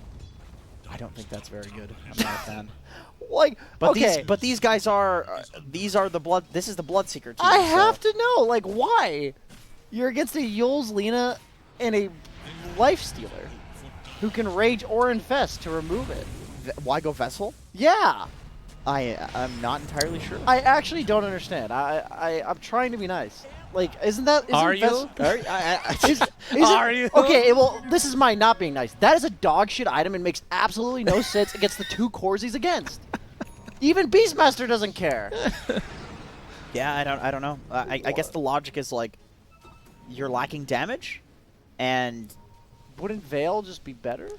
Speaker 2: I don't think that's very good. I'm not a fan.
Speaker 1: Like,
Speaker 2: But
Speaker 1: okay,
Speaker 2: these guys are these are the blood. This is the Bloodseeker team.
Speaker 1: I have to know, like, why? You're against a Yules, Lina, and a Lifestealer. who can rage or infest to remove it.
Speaker 2: Why go Vessel?
Speaker 1: Yeah.
Speaker 2: I'm not entirely sure.
Speaker 1: I actually don't understand. I'm trying to be nice. Like, isn't
Speaker 3: Are you? Are you?
Speaker 1: Okay, well, this is my not being nice. That is a dog shit item and makes absolutely no sense against the 2 cores he's against. Even Beastmaster doesn't care.
Speaker 2: Yeah, I don't know. I guess the logic is like, you're lacking damage, and
Speaker 1: wouldn't Veil just be better?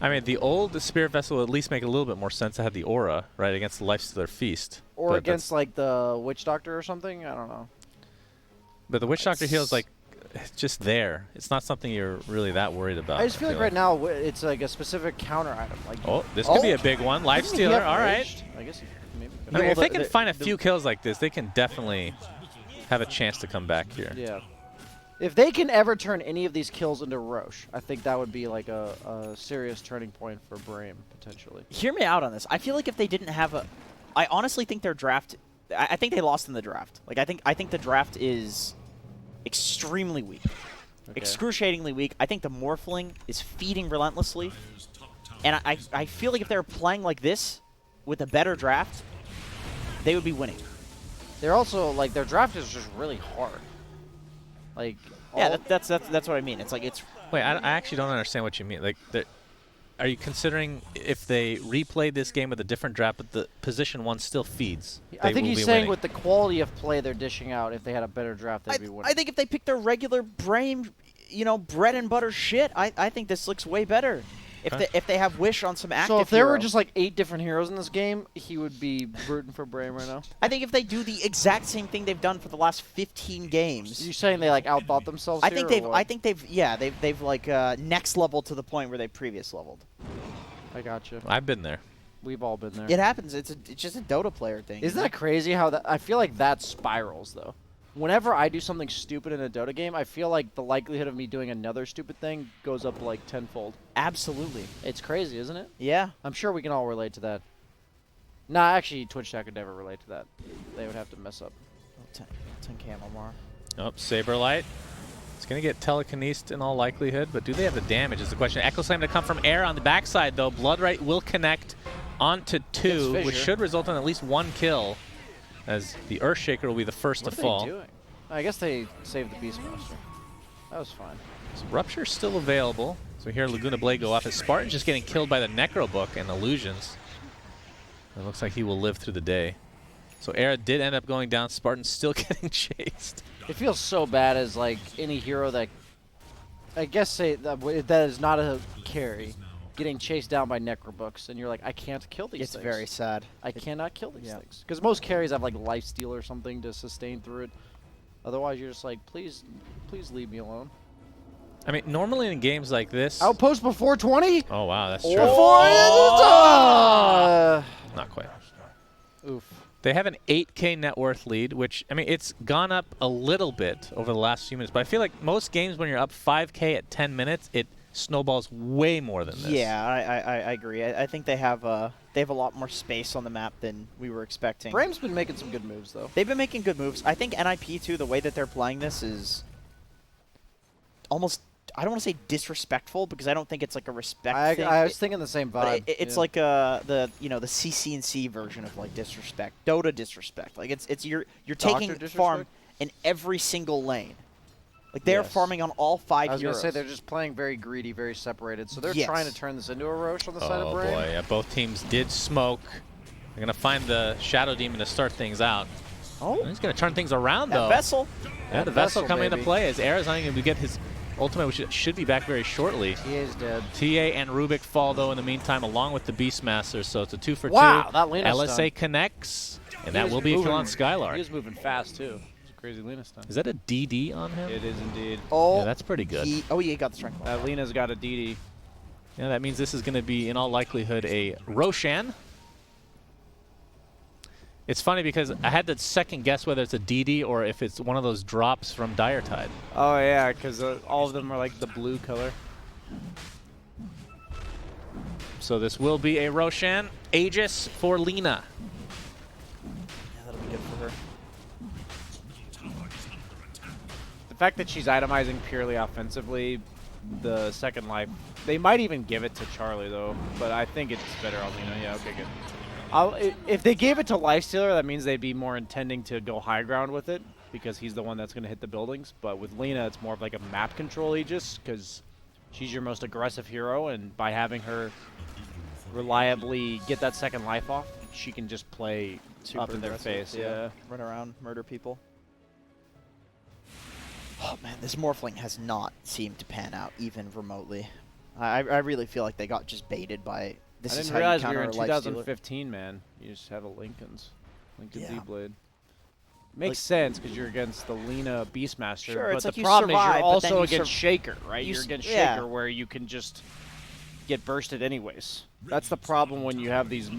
Speaker 3: I mean, the old Spirit Vessel would at least make a little bit more sense to have the aura, right, against the Lifestealer Feast.
Speaker 1: Or against, like, the Witch Doctor or something? I don't know.
Speaker 3: But the Witch Doctor heal's, like, it's just there. It's not something you're really that worried about.
Speaker 1: I just feel like right now it's, like, a specific counter item. Like,
Speaker 3: oh, this could be a big one. Lifestealer, all right.
Speaker 1: I guess maybe.
Speaker 3: I mean, if they can find a few kills like this, they can definitely have a chance to come back here.
Speaker 1: Yeah. If they can ever turn any of these kills into Roche, I think that would be like a serious turning point for Brame, potentially.
Speaker 2: Hear me out on this. I feel like if they didn't have a... I honestly think their draft... I think they lost in the draft. Like, I think the draft is extremely weak.
Speaker 1: Okay.
Speaker 2: Excruciatingly weak. I think the Morphling is feeding relentlessly. And I feel like if they were playing like this with a better draft, they would be winning.
Speaker 1: They're also, like, their draft is just really hard. Like,
Speaker 2: yeah, that's what I mean. It's like it's.
Speaker 3: Wait, I actually don't understand what you mean. Like, are you considering if they replayed this game with a different draft, but the position 1 still feeds?
Speaker 1: I think he's saying
Speaker 3: winning.
Speaker 1: with the quality of play they're dishing out, if they had a better draft, they'd be winning.
Speaker 2: I think if they picked their regular Brame, bread and butter shit, I think this looks way better. If they have Wish on some active
Speaker 1: So if there
Speaker 2: hero.
Speaker 1: were just like 8 different heroes in this game, he would be rooting for Brame right now.
Speaker 2: I think if they do the exact same thing they've done for the last 15 games.
Speaker 1: You're saying they like outthought themselves?
Speaker 2: I think they've like next level to the point where they previous leveled.
Speaker 1: I gotcha.
Speaker 3: I've been there.
Speaker 1: We've all been there.
Speaker 2: It happens. It's just a Dota player thing.
Speaker 1: Isn't that crazy how that? I feel like that spirals though. Whenever I do something stupid in a Dota game, I feel like the likelihood of me doing another stupid thing goes up like tenfold.
Speaker 2: Absolutely.
Speaker 1: It's crazy, isn't it?
Speaker 2: Yeah.
Speaker 1: I'm sure we can all relate to that. Nah, actually, Twitch chat could never relate to that. They would have to mess up.
Speaker 2: 10 camo more.
Speaker 3: Oh, Saberlight. It's going to get telekinesed in all likelihood, but do they have the damage is the question. Echo Slam to come from air on the backside, though. Bloodright will connect onto 2, which should result in at least 1 kill, as the Earthshaker will be the first to fall.
Speaker 1: What are they doing? I guess they saved the Beastmaster. That was fine.
Speaker 3: So Rupture's still available. So we hear Laguna Blade go off as Spartan's just getting killed by the Necro Book and Illusions. It looks like he will live through the day. So Era did end up going down. Spartan's still getting chased.
Speaker 1: It feels so bad as like any hero that, I guess that is not a carry, getting chased down by Necrobooks, and you're like, I can't kill these things.
Speaker 2: It's very sad.
Speaker 1: I cannot kill these things. Because most carries have like lifesteal or something to sustain through it. Otherwise, you're just like, please leave me alone.
Speaker 3: I mean, normally in games like this...
Speaker 1: Outpost before 20?
Speaker 3: Oh, wow, that's true. Not quite.
Speaker 1: Oof.
Speaker 3: They have an 8K net worth lead, which, I mean, it's gone up a little bit over the last few minutes. But I feel like most games, when you're up 5K at 10 minutes, it snowballs way more than this.
Speaker 2: Yeah, I agree. I think they have a lot more space on the map than we were expecting.
Speaker 1: Brame's been making some good moves, though.
Speaker 2: They've been making good moves. I think NIP, too, the way that they're playing this is almost, I don't want to say disrespectful, because I don't think it's like a respect thing.
Speaker 1: I was thinking the same vibe.
Speaker 2: It's like the CC&C version of like disrespect, Dota disrespect. Like it's you're taking farm in every single lane. Like they're farming on all 5 heroes.
Speaker 1: I was going to say they're just playing very greedy, very separated. So they're trying to turn this into a Roche on the side of Brame.
Speaker 3: Oh boy, yeah, both teams did smoke. They're going to find the Shadow Demon to start things out.
Speaker 2: Oh,
Speaker 3: he's going to turn things around though.
Speaker 2: Vessel.
Speaker 3: Yeah, the Vessel coming into play as Arizona going to get his ultimate, which should be back very shortly.
Speaker 1: He is dead.
Speaker 3: TA and Rubik fall, though, in the meantime, along with the Beastmaster, so it's a 2 for 2.
Speaker 1: Wow, that Lena
Speaker 3: LSA
Speaker 1: stun.
Speaker 3: connects, and that will be a kill on Skylark.
Speaker 1: He was moving fast, too. It's a crazy Lena stun.
Speaker 3: Is that a DD on him?
Speaker 1: It is indeed.
Speaker 2: Oh,
Speaker 3: yeah, that's pretty good.
Speaker 2: He got the strength.
Speaker 1: Lena's got a DD.
Speaker 3: Yeah, that means this is going to be, in all likelihood, a Roshan. It's funny because I had to second guess whether it's a DD or if it's one of those drops from Dire Tide.
Speaker 1: Oh, yeah, because all of them are like the blue color.
Speaker 3: So this will be a Roshan. Aegis for Lena.
Speaker 2: Yeah, that'll be good for her.
Speaker 4: The fact that she's itemizing purely offensively the second life. They might even give it to Charlie though, but I think it's better on Lena. Yeah, okay, good. If they gave it to Lifestealer, that means they'd be more intending to go high ground with it because he's the one that's going to hit the buildings. But with Lena, it's more of like a map control Aegis because she's your most aggressive hero, and by having her reliably get that second life off, she can just play up in their face. Yeah.
Speaker 2: Run around, murder people. Oh man, this Morphling has not seemed to pan out even remotely. I really feel like they got just baited by this.
Speaker 4: I
Speaker 2: is
Speaker 4: didn't
Speaker 2: how
Speaker 4: realize
Speaker 2: you
Speaker 4: we
Speaker 2: counter
Speaker 4: were in
Speaker 2: a Lifestealer.
Speaker 4: 2015, man. You just have a Lincoln's
Speaker 2: Yeah.
Speaker 4: Z-Blade. Makes
Speaker 2: Like-
Speaker 4: sense because you're against the Lena Beastmaster,
Speaker 2: Sure,
Speaker 4: but
Speaker 2: it's
Speaker 4: the
Speaker 2: like you
Speaker 4: problem is
Speaker 2: survive,
Speaker 4: you're
Speaker 2: but then
Speaker 4: also
Speaker 2: you
Speaker 4: against Shaker, right?
Speaker 2: you
Speaker 4: You're
Speaker 2: s-
Speaker 4: against
Speaker 2: yeah.
Speaker 4: Shaker where you can just get bursted anyways. That's the problem when you have these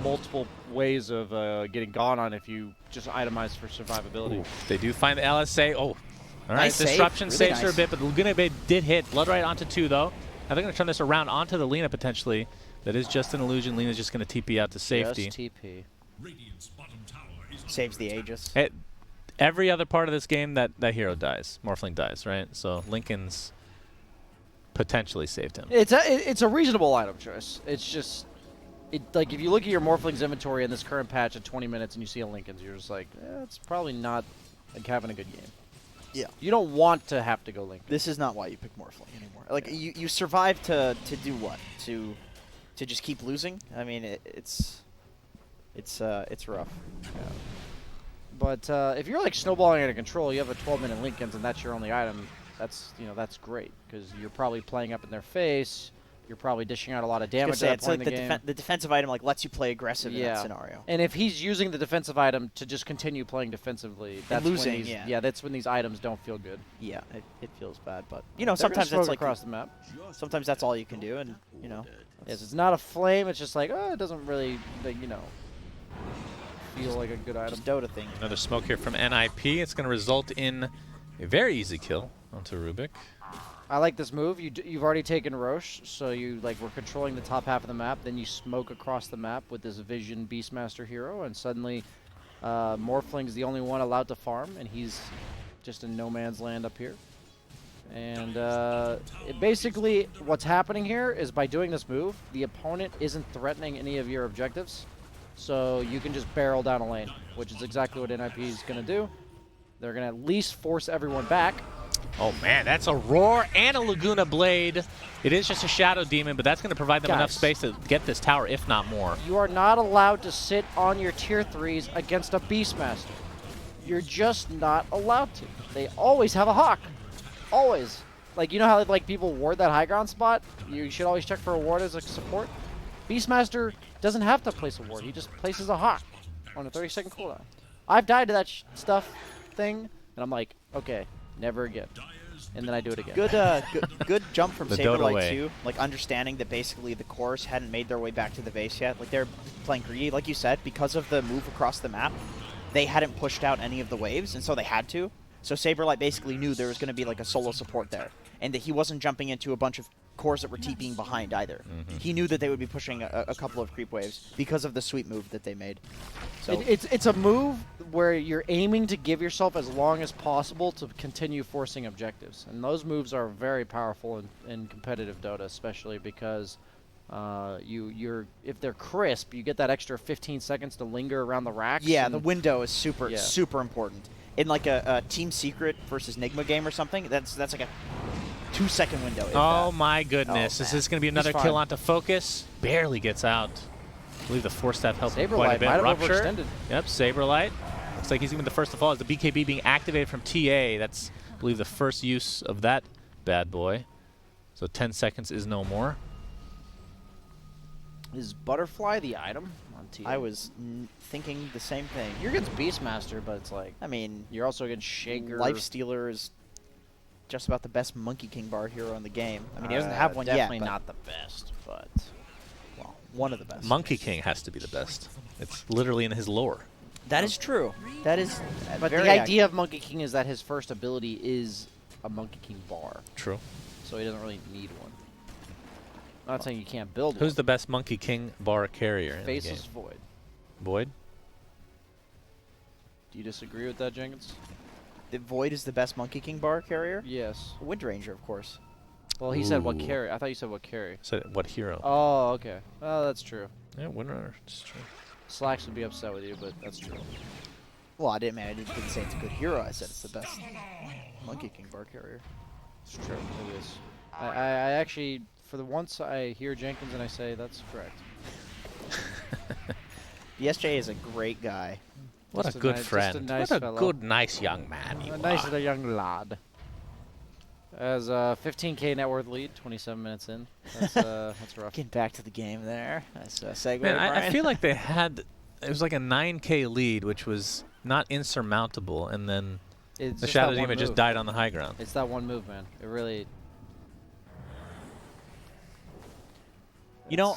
Speaker 4: multiple ways of getting gone on if you just itemize for survivability.
Speaker 3: Ooh, they do find the LSA. Oh, all right.
Speaker 2: Nice save.
Speaker 3: Disruption
Speaker 2: Really
Speaker 3: saves her a
Speaker 2: nice.
Speaker 3: bit, but Laguna Bay did hit. Blood right onto 2, though. Now they're going to turn this around onto the Lena, potentially. That is just an illusion. Lena's just going to TP out to safety.
Speaker 1: Just TP.
Speaker 2: Saves the Aegis.
Speaker 3: Hey, every other part of this game, that hero dies. Morphling dies, right? So Lincoln's potentially saved him.
Speaker 1: It's a reasonable item choice. It's just, like if you look at your Morphling's inventory in this current patch at 20 minutes and you see a Lincoln's, you're just like, it's probably not like having a good game.
Speaker 2: Yeah.
Speaker 1: You don't want to have to go Lincoln.
Speaker 2: This is not why you pick Morphling anymore. Like you survive to do what? To just keep losing? I mean, it's rough.
Speaker 1: But if you're like snowballing out of control, you have a 12-minute Lincoln's and that's your only item. That's that's great because you're probably playing up in their face. You're probably dishing out a lot of damage at that
Speaker 2: It's
Speaker 1: point
Speaker 2: like
Speaker 1: in the game.
Speaker 2: the defensive item like lets you play aggressive in that scenario.
Speaker 1: And if he's using the defensive item to just continue playing defensively, that's
Speaker 2: losing,
Speaker 1: when these,
Speaker 2: yeah.
Speaker 1: that's when these items don't feel good.
Speaker 2: Yeah, it feels bad, but
Speaker 1: They're gonna
Speaker 2: sometimes
Speaker 1: smoke
Speaker 2: that's like
Speaker 1: across the map.
Speaker 2: sometimes that's all you can do, and
Speaker 1: Yes, it's not a flame. It's just like, it doesn't really, feel like a good item.
Speaker 2: just Dota thing.
Speaker 3: Another smoke here from NIP. It's going to result in a very easy kill onto Rubik.
Speaker 1: I like this move. You've already taken Roche, so we're controlling the top half of the map. Then you smoke across the map with this Vision Beastmaster hero, and suddenly Morphling's the only one allowed to farm, and he's just in no man's land up here. And basically, what's happening here is by doing this move, the opponent isn't threatening any of your objectives, so you can just barrel down a lane, which is exactly what NIP is going to do. They're going to at least force everyone back.
Speaker 3: Oh, man, that's a Roar and a Laguna Blade. It is just a Shadow Demon, but that's going to provide them enough
Speaker 1: Guys.
Speaker 3: space to get this tower, if not more.
Speaker 1: You are not allowed to sit on your tier 3s against a Beastmaster. You're just not allowed to. They always have a Hawk. Always. Like, you know how people ward that high ground spot? You should always check for a ward as a support. Beastmaster doesn't have to place a ward. He just places a Hawk on a 30-second cooldown. I've died to that stuff thing, and I'm like, okay, never again. And then I do it again.
Speaker 2: Good jump from
Speaker 3: The Dota
Speaker 2: Saberlight
Speaker 3: way.
Speaker 2: too. Like understanding that basically the cores hadn't made their way back to the base yet. Like they're playing greedy, like you said, because of the move across the map. They hadn't pushed out any of the waves, and so they had to. So Saberlight basically knew there was going to be like a solo support there, and that he wasn't jumping into a bunch of cores that were TPing behind either. He knew that they would be pushing a couple of creep waves because of the sweep move that they made. So
Speaker 1: It's a move where you're aiming to give yourself as long as possible to continue forcing objectives. And those moves are very powerful in competitive Dota, especially because if they're crisp, you get that extra 15 seconds to linger around the racks.
Speaker 2: yeah,
Speaker 1: and
Speaker 2: the window is super
Speaker 1: Yeah.
Speaker 2: super important. In like a Team Secret versus Nigma game or something, that's like a 2-second window. if
Speaker 3: Oh,
Speaker 2: that.
Speaker 3: my goodness.
Speaker 2: Oh,
Speaker 3: Is
Speaker 2: man.
Speaker 3: this going to be another
Speaker 1: He's
Speaker 3: kill
Speaker 1: fine.
Speaker 3: onto Focus? Barely gets out. I believe the 4-step helped him quite a
Speaker 1: Saberlight
Speaker 3: bit.
Speaker 1: might have
Speaker 3: Rupture.
Speaker 1: overextended.
Speaker 3: Yep, Saberlight. Looks like he's even the first to fall as the BKB being activated from TA. That's, I believe, the first use of that bad boy. So 10 seconds is no more.
Speaker 1: Is Butterfly the item on team?
Speaker 2: I was thinking the same thing.
Speaker 1: You're against Beastmaster, but it's like
Speaker 2: I mean,
Speaker 1: you're also against Shaker.
Speaker 2: Lifestealer is just about the best Monkey King bar hero in the game. I mean, he doesn't have one
Speaker 1: definitely
Speaker 2: yet, but,
Speaker 1: not the best, but
Speaker 2: well, one of the best.
Speaker 3: Monkey King has to be the best. It's literally in his lore.
Speaker 2: That is true. That is
Speaker 1: but
Speaker 2: very
Speaker 1: the idea of Monkey King is that his first ability is a Monkey King bar,
Speaker 3: True.
Speaker 1: so he doesn't really need one. I'm not saying you can't build
Speaker 3: Who's
Speaker 1: one.
Speaker 3: the best Monkey King bar carrier in the game?
Speaker 1: Faceless Void.
Speaker 3: Void?
Speaker 1: Do you disagree with that, Jenkins?
Speaker 2: The Void is the best Monkey King bar carrier.
Speaker 1: Yes.
Speaker 2: Wind Ranger, of course.
Speaker 1: Well, he said what
Speaker 3: Ooh.
Speaker 1: carry. I thought you said what carry.
Speaker 3: So what hero?
Speaker 1: Oh, okay. Oh, that's true.
Speaker 3: Yeah, winner. It's true.
Speaker 1: Slacks would be upset with you, but that's true.
Speaker 2: Well, I didn't say it's a good hero. I said it's the best Monkey King bar carrier.
Speaker 1: It's true. It is. I actually, for the once, I hear Jenkins and I say that's correct.
Speaker 2: The SJ is a great guy.
Speaker 3: What
Speaker 1: Just
Speaker 3: a good
Speaker 1: nice- just
Speaker 3: friend.
Speaker 1: a nice
Speaker 3: what a
Speaker 1: fellow.
Speaker 3: good, nice young man you
Speaker 1: A nice
Speaker 3: are.
Speaker 1: little young lad. As a 15K net worth lead, 27 minutes in. That's rough.
Speaker 2: Getting back to the game there. Nice segue,
Speaker 3: Man, I
Speaker 2: Brian.
Speaker 3: feel like they had, it was like a 9K lead, which was not insurmountable, and then
Speaker 1: It's
Speaker 3: the
Speaker 1: just
Speaker 3: Shadow
Speaker 1: that one
Speaker 3: Demon just
Speaker 1: move.
Speaker 3: died on the high ground.
Speaker 1: It's that one move, man. It really.
Speaker 2: You know,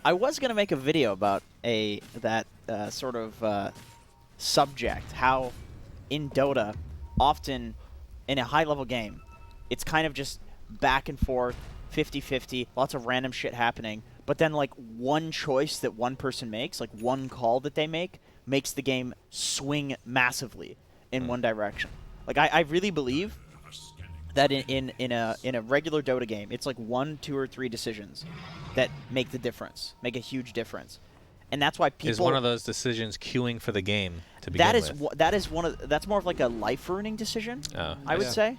Speaker 2: I was gonna make a video about that sort of subject. How in Dota, often in a high-level game, it's kind of just back and forth, 50-50, lots of random shit happening. But then, like, one choice that one person makes, like one call that they make, makes the game swing massively in one direction. Like, I really believe that in a regular Dota game, it's like 1, 2, or 3 decisions that make the difference, make a huge difference, and that's why people.
Speaker 3: Is one of those decisions queuing for the game to begin with?
Speaker 2: That's more of like a life-ruining decision.
Speaker 3: Oh,
Speaker 2: I would
Speaker 1: Yeah.
Speaker 2: say.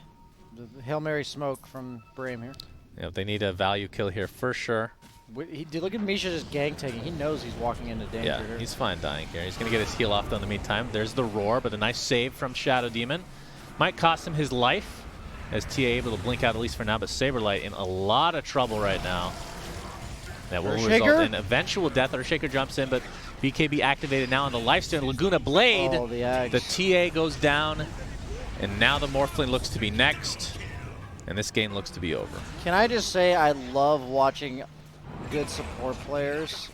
Speaker 1: The Hail Mary smoke from Brame here.
Speaker 3: yeah, they need a value kill here for sure.
Speaker 1: Look at Misha just gang taking. He knows he's walking into danger
Speaker 3: Yeah,
Speaker 1: here.
Speaker 3: he's fine dying here. He's going to get his heal off though in the meantime. There's the roar, but a nice save from Shadow Demon. Might cost him his life, as TA able to blink out at least for now, but Saberlight in a lot of trouble right now. That will result
Speaker 1: Earthshaker?
Speaker 3: in eventual death. Earthshaker jumps in, but BKB activated now on the lifesteal. Laguna Blade.
Speaker 1: Oh, the Ags.
Speaker 3: The TA goes down, and now the Morphling looks to be next, and this game looks to be over.
Speaker 1: Can I just say I love watching good support players,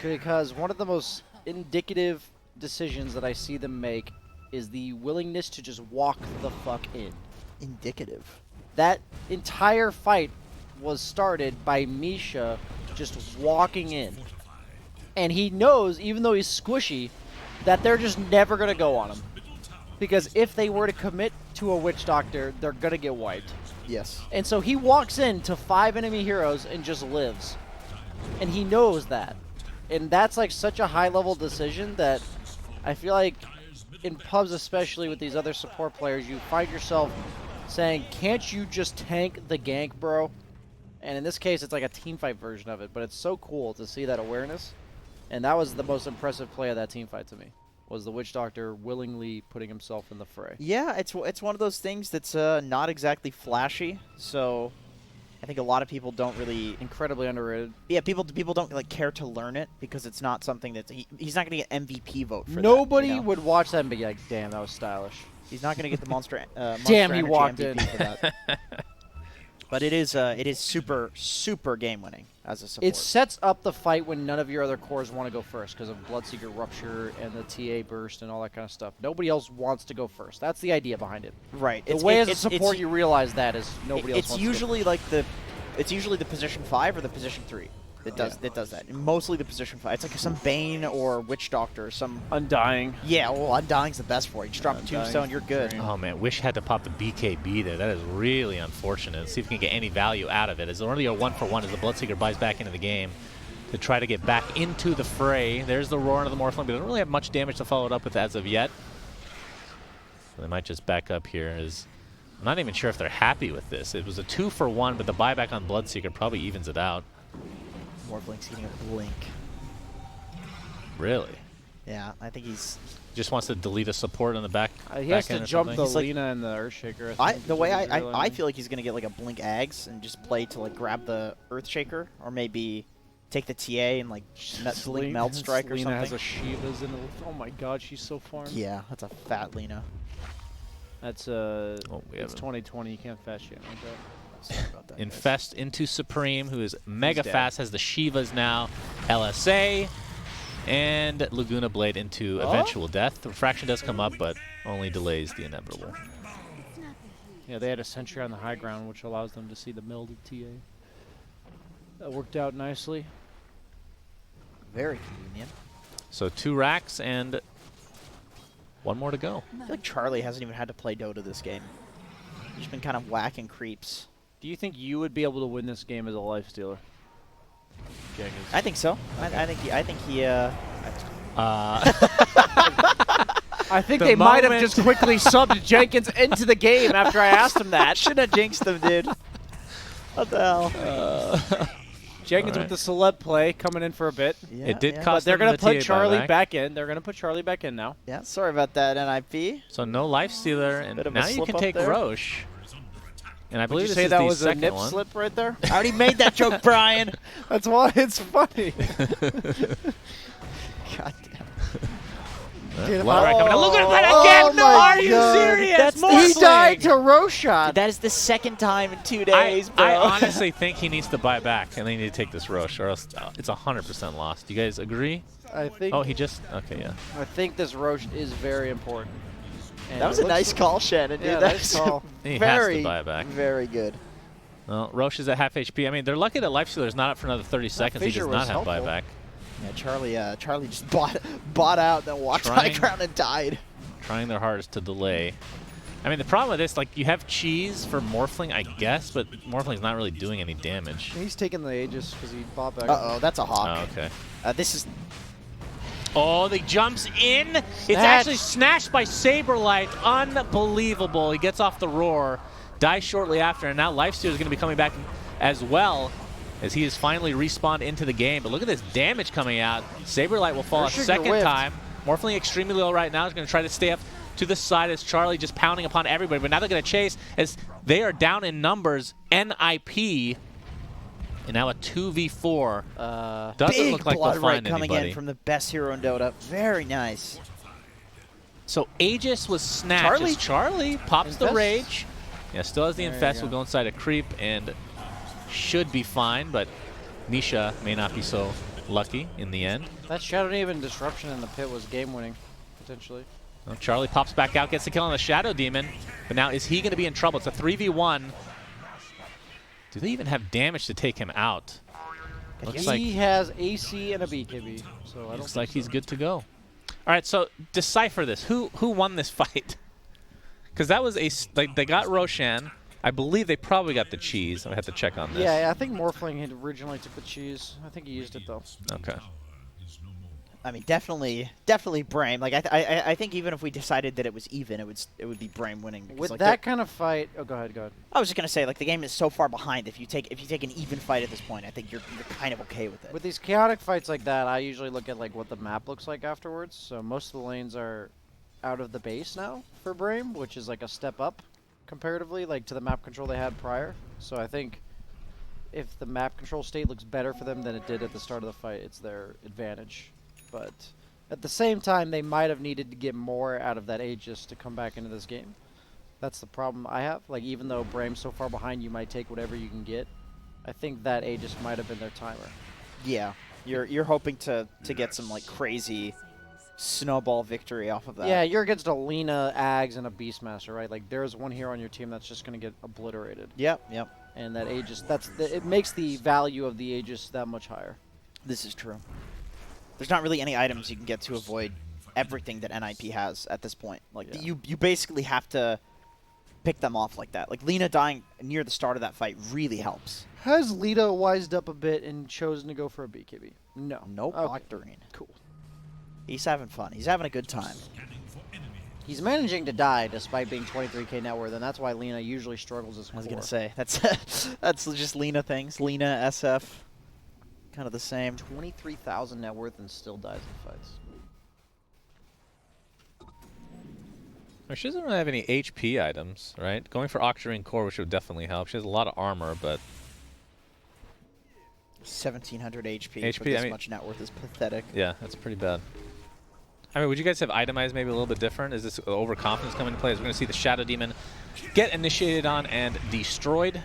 Speaker 1: because one of the most indicative decisions that I see them make is the willingness to just walk the fuck in.
Speaker 2: Indicative.
Speaker 1: That entire fight was started by Misha just walking in. And he knows, even though he's squishy, that they're just never going to go on him. Because if they were to commit to a Witch Doctor, they're going to get wiped.
Speaker 2: Yes.
Speaker 1: And so he walks into 5 enemy heroes and just lives. And he knows that. And that's like such a high-level decision that I feel like in pubs, especially with these other support players, you find yourself saying, can't you just tank the gank, bro? And in this case, it's like a teamfight version of it, but it's so cool to see that awareness. And that was the most impressive play of that teamfight to me, was the Witch Doctor willingly putting himself in the fray.
Speaker 2: Yeah, it's one of those things that's not exactly flashy. So I think a lot of people don't really.
Speaker 1: Incredibly underrated.
Speaker 2: Yeah, people don't like care to learn it because it's not something that he's not going to get MVP vote for.
Speaker 1: Nobody
Speaker 2: that, you know?
Speaker 1: would watch that and be like, damn, that was stylish.
Speaker 2: He's not going to get the monster.
Speaker 1: Damn, he
Speaker 2: Energy
Speaker 1: walked
Speaker 2: MVP
Speaker 1: in.
Speaker 2: for that. But it is super game winning as a support.
Speaker 1: It sets up the fight when none of your other cores want to go first because of Bloodseeker Rupture and the TA burst and all that kind of stuff. Nobody else wants to go first. That's the idea behind it.
Speaker 2: right.
Speaker 1: The way as a support you realize that is nobody else
Speaker 2: It's
Speaker 1: wants
Speaker 2: usually like it's usually the position 5 or the position 3 that does that. Mostly the position 5. It's like some Bane or Witch Doctor or some.
Speaker 4: Undying.
Speaker 2: Yeah, well, Undying's the best for you. Just drop a
Speaker 4: Undying's
Speaker 2: tombstone, you're good.
Speaker 4: great.
Speaker 3: Oh man, Wish had to pop the BKB there. That is really unfortunate. Let's see if we can get any value out of it. As only a 1-for-1 as the Bloodseeker buys back into the game to try to get back into the fray. There's the roar into the Morphling, but they don't really have much damage to follow it up with as of yet. So they might just back up here. I'm not even sure if they're happy with this. It was a 2-for-1, but the buyback on Bloodseeker probably evens it out.
Speaker 2: Morphling's getting a blink.
Speaker 3: Really?
Speaker 2: Yeah, I think he's.
Speaker 3: Just wants to delete a support on the back.
Speaker 1: He has
Speaker 3: back end
Speaker 1: to
Speaker 3: or
Speaker 1: jump
Speaker 3: something?
Speaker 1: the
Speaker 2: He's like-
Speaker 1: Lina and the Earthshaker.
Speaker 2: The way I feel like he's gonna get like a blink Ags and just play to like grab the Earthshaker or maybe take the TA and like blink Meld Strike or
Speaker 1: Lina
Speaker 2: something.
Speaker 1: has a Shiva's in the. Oh my god, she's so farmed.
Speaker 2: Yeah, that's a fat Lina.
Speaker 1: That's
Speaker 3: we
Speaker 1: it's
Speaker 3: have
Speaker 1: 2020. You can't fast shit like that.
Speaker 2: Sorry about that. guys.
Speaker 3: Infest into Supreme, who is mega
Speaker 4: dead.
Speaker 3: fast, has the Shivas now. LSA. And Laguna Blade into eventual death. The Refraction does come up, but only delays the inevitable.
Speaker 1: Yeah, they had a sentry on the high ground, which allows them to see the melded TA. That worked out nicely.
Speaker 2: Very convenient.
Speaker 3: So 2 racks and 1 more to go.
Speaker 2: I feel like Charlie hasn't even had to play Dota this game. He's just been kind of whacking creeps.
Speaker 4: Do you think you would be able to win this game as a lifestealer? Jenkins.
Speaker 2: I think so.
Speaker 4: Okay.
Speaker 2: I think he.
Speaker 4: I think
Speaker 3: The
Speaker 4: they might have
Speaker 3: moment-
Speaker 4: just quickly subbed Jenkins into the game after I asked him that.
Speaker 2: Should have jinxed him, dude. What the hell?
Speaker 4: Jenkins
Speaker 3: All right.
Speaker 4: with the celeb play coming in for a bit.
Speaker 2: Yeah,
Speaker 3: It did
Speaker 2: yeah.
Speaker 3: cost
Speaker 4: But they're
Speaker 3: them
Speaker 4: going to
Speaker 3: the
Speaker 4: put
Speaker 3: TA
Speaker 4: Charlie
Speaker 3: buyback.
Speaker 4: back in. They're going to put Charlie back in now.
Speaker 2: Yeah, sorry about that, NIP.
Speaker 3: So no Lifestealer, and
Speaker 2: Bit of a
Speaker 3: now you
Speaker 2: slip
Speaker 3: can
Speaker 2: up
Speaker 3: take
Speaker 2: there.
Speaker 3: Roche. And I
Speaker 4: Would
Speaker 3: believe
Speaker 4: you
Speaker 3: this
Speaker 4: say
Speaker 3: is
Speaker 4: that
Speaker 3: the
Speaker 4: was a
Speaker 3: second
Speaker 4: nip
Speaker 3: one.
Speaker 4: slip right there?
Speaker 2: I already made that joke, Brian.
Speaker 4: That's why it's funny.
Speaker 2: God damn.
Speaker 4: Dude,
Speaker 3: Blood right coming in. Look at that
Speaker 1: Oh
Speaker 3: again!
Speaker 1: my
Speaker 3: Are you
Speaker 1: God.
Speaker 3: serious?
Speaker 2: That's
Speaker 3: More
Speaker 1: He
Speaker 3: swing.
Speaker 1: died to Roshan.
Speaker 2: That is the second time in 2 days, bro.
Speaker 3: I honestly think he needs to buy back, and they need to take this Roche, or else it's 100% lost. Do you guys agree?
Speaker 1: I think.
Speaker 3: Oh, he just... Okay, yeah.
Speaker 1: I think this Roche is very important. And
Speaker 2: that was
Speaker 1: it
Speaker 2: a
Speaker 1: looks-
Speaker 2: nice call, Shannon, dude.
Speaker 1: Yeah,
Speaker 2: That's
Speaker 1: nice call.
Speaker 3: He has
Speaker 2: very,
Speaker 3: to buy it back.
Speaker 2: very good.
Speaker 3: Well, Roche is at half HP. I mean, they're lucky that Lifestealer's not up for another 30 seconds. He
Speaker 1: Fissure
Speaker 3: does not
Speaker 1: was
Speaker 3: have
Speaker 1: helpful.
Speaker 3: buyback.
Speaker 2: Yeah, Charlie just bought out, then walked high
Speaker 3: Trying.
Speaker 2: ground and died.
Speaker 3: Trying their hardest to delay. I mean, the problem with this, like, you have cheese for Morphling, I guess, but Morphling's not really doing any damage.
Speaker 1: He's taking the Aegis because he bought back.
Speaker 2: Uh-oh, that's a hawk.
Speaker 3: Oh, okay.
Speaker 2: This is...
Speaker 3: Oh, he jumps in. It's
Speaker 1: Snatch.
Speaker 3: actually snatched by Saberlight. Unbelievable. He gets off the roar, dies shortly after, and now Lifesteal is going to be coming back as well as he is finally respawned into the game. But look at this damage coming out. Saberlight will fall a
Speaker 1: Sugar
Speaker 3: second
Speaker 1: whiffed.
Speaker 3: time. Morphling extremely low right now. He's going to try to stay up to the side as Charlie just pounding upon everybody. But now they're going to chase as they are down in numbers. NIP. And now a 2v4. Doesn't
Speaker 2: big
Speaker 3: look like
Speaker 2: blood
Speaker 3: they'll
Speaker 2: right
Speaker 3: find
Speaker 2: coming
Speaker 3: anybody.
Speaker 2: in from the best hero in Dota. Very nice.
Speaker 3: So Aegis was snatched.
Speaker 2: Charlie?
Speaker 3: As Charlie pops the
Speaker 1: Infest?
Speaker 3: rage. Yeah, still has the
Speaker 1: There you
Speaker 3: infest.
Speaker 1: go.
Speaker 3: Will go inside a creep and should be fine, but Nisha may not be so lucky in the end.
Speaker 1: That Shadow Demon disruption in the pit was game winning, potentially.
Speaker 3: Well, Charlie pops back out, gets the kill on the Shadow Demon, but now is he going to be in trouble? It's a 3v1. Do they even have damage to take him out? Looks like
Speaker 1: He has AC and a BKB, so I don't
Speaker 3: looks
Speaker 1: think
Speaker 3: like
Speaker 1: so.
Speaker 3: he's good to go. All right, so decipher this. Who won this fight? Because that was like they got Roshan. I believe they probably got the cheese. I have to check on this.
Speaker 1: Yeah, I think Morphling had originally took the cheese. I think he used it though.
Speaker 3: Okay.
Speaker 2: I mean, definitely Brame. Like I think even if we decided that it was even, it would be Brame winning. because,
Speaker 1: With
Speaker 2: like,
Speaker 1: that kind of fight, oh, go ahead.
Speaker 2: I was just gonna say, like, the game is so far behind. If you take an even fight at this point, I think you're kind of okay with it.
Speaker 1: With these chaotic fights like that, I usually look at like what the map looks like afterwards. So most of the lanes are out of the base now for Brame, which is like a step up comparatively, like to the map control they had prior. So I think if the map control state looks better for them than it did at the start of the fight, it's their advantage. But at the same time, they might have needed to get more out of that Aegis to come back into this game. That's the problem I have. Like, even though Brame's so far behind, you might take whatever you can get. I think that Aegis might have been their timer.
Speaker 2: Yeah, you're hoping to get some like crazy snowball victory off of that.
Speaker 1: Yeah, you're against a Lina, Ags, and a Beastmaster, right? Like, there's one hero on your team that's just going to get obliterated.
Speaker 2: Yep.
Speaker 1: And that Aegis, it makes the value of the Aegis that much higher.
Speaker 2: This is true. There's not really any items you can get to avoid everything that NIP has at this point. Like,
Speaker 1: Yeah.
Speaker 2: you basically have to pick them off like that. Like, Lina dying near the start of that fight really helps.
Speaker 1: Has Lita wised up a bit and chosen to go for a BKB? No.
Speaker 2: Nope.
Speaker 1: Okay.
Speaker 2: Octarine.
Speaker 1: Cool.
Speaker 2: He's having fun. He's having a good time.
Speaker 1: He's managing to die despite being 23k net worth, and that's why Lina usually struggles as
Speaker 2: I was
Speaker 1: core.
Speaker 2: gonna say that's that's just Lina things. Lina, SF, kind of the same.
Speaker 1: 23,000 net worth and still dies in fights.
Speaker 3: Well, she doesn't really have any HP items, right? Going for Octarine Core, which would definitely help. She has a lot of armor, but
Speaker 2: 1700 HP.
Speaker 3: HP,
Speaker 2: for this
Speaker 3: I mean-
Speaker 2: much net worth is pathetic.
Speaker 3: yeah, that's pretty bad. I mean, would you guys have itemized maybe a little bit different? Is this overconfidence coming into play? As we're going to see the Shadow Demon get initiated on and destroyed.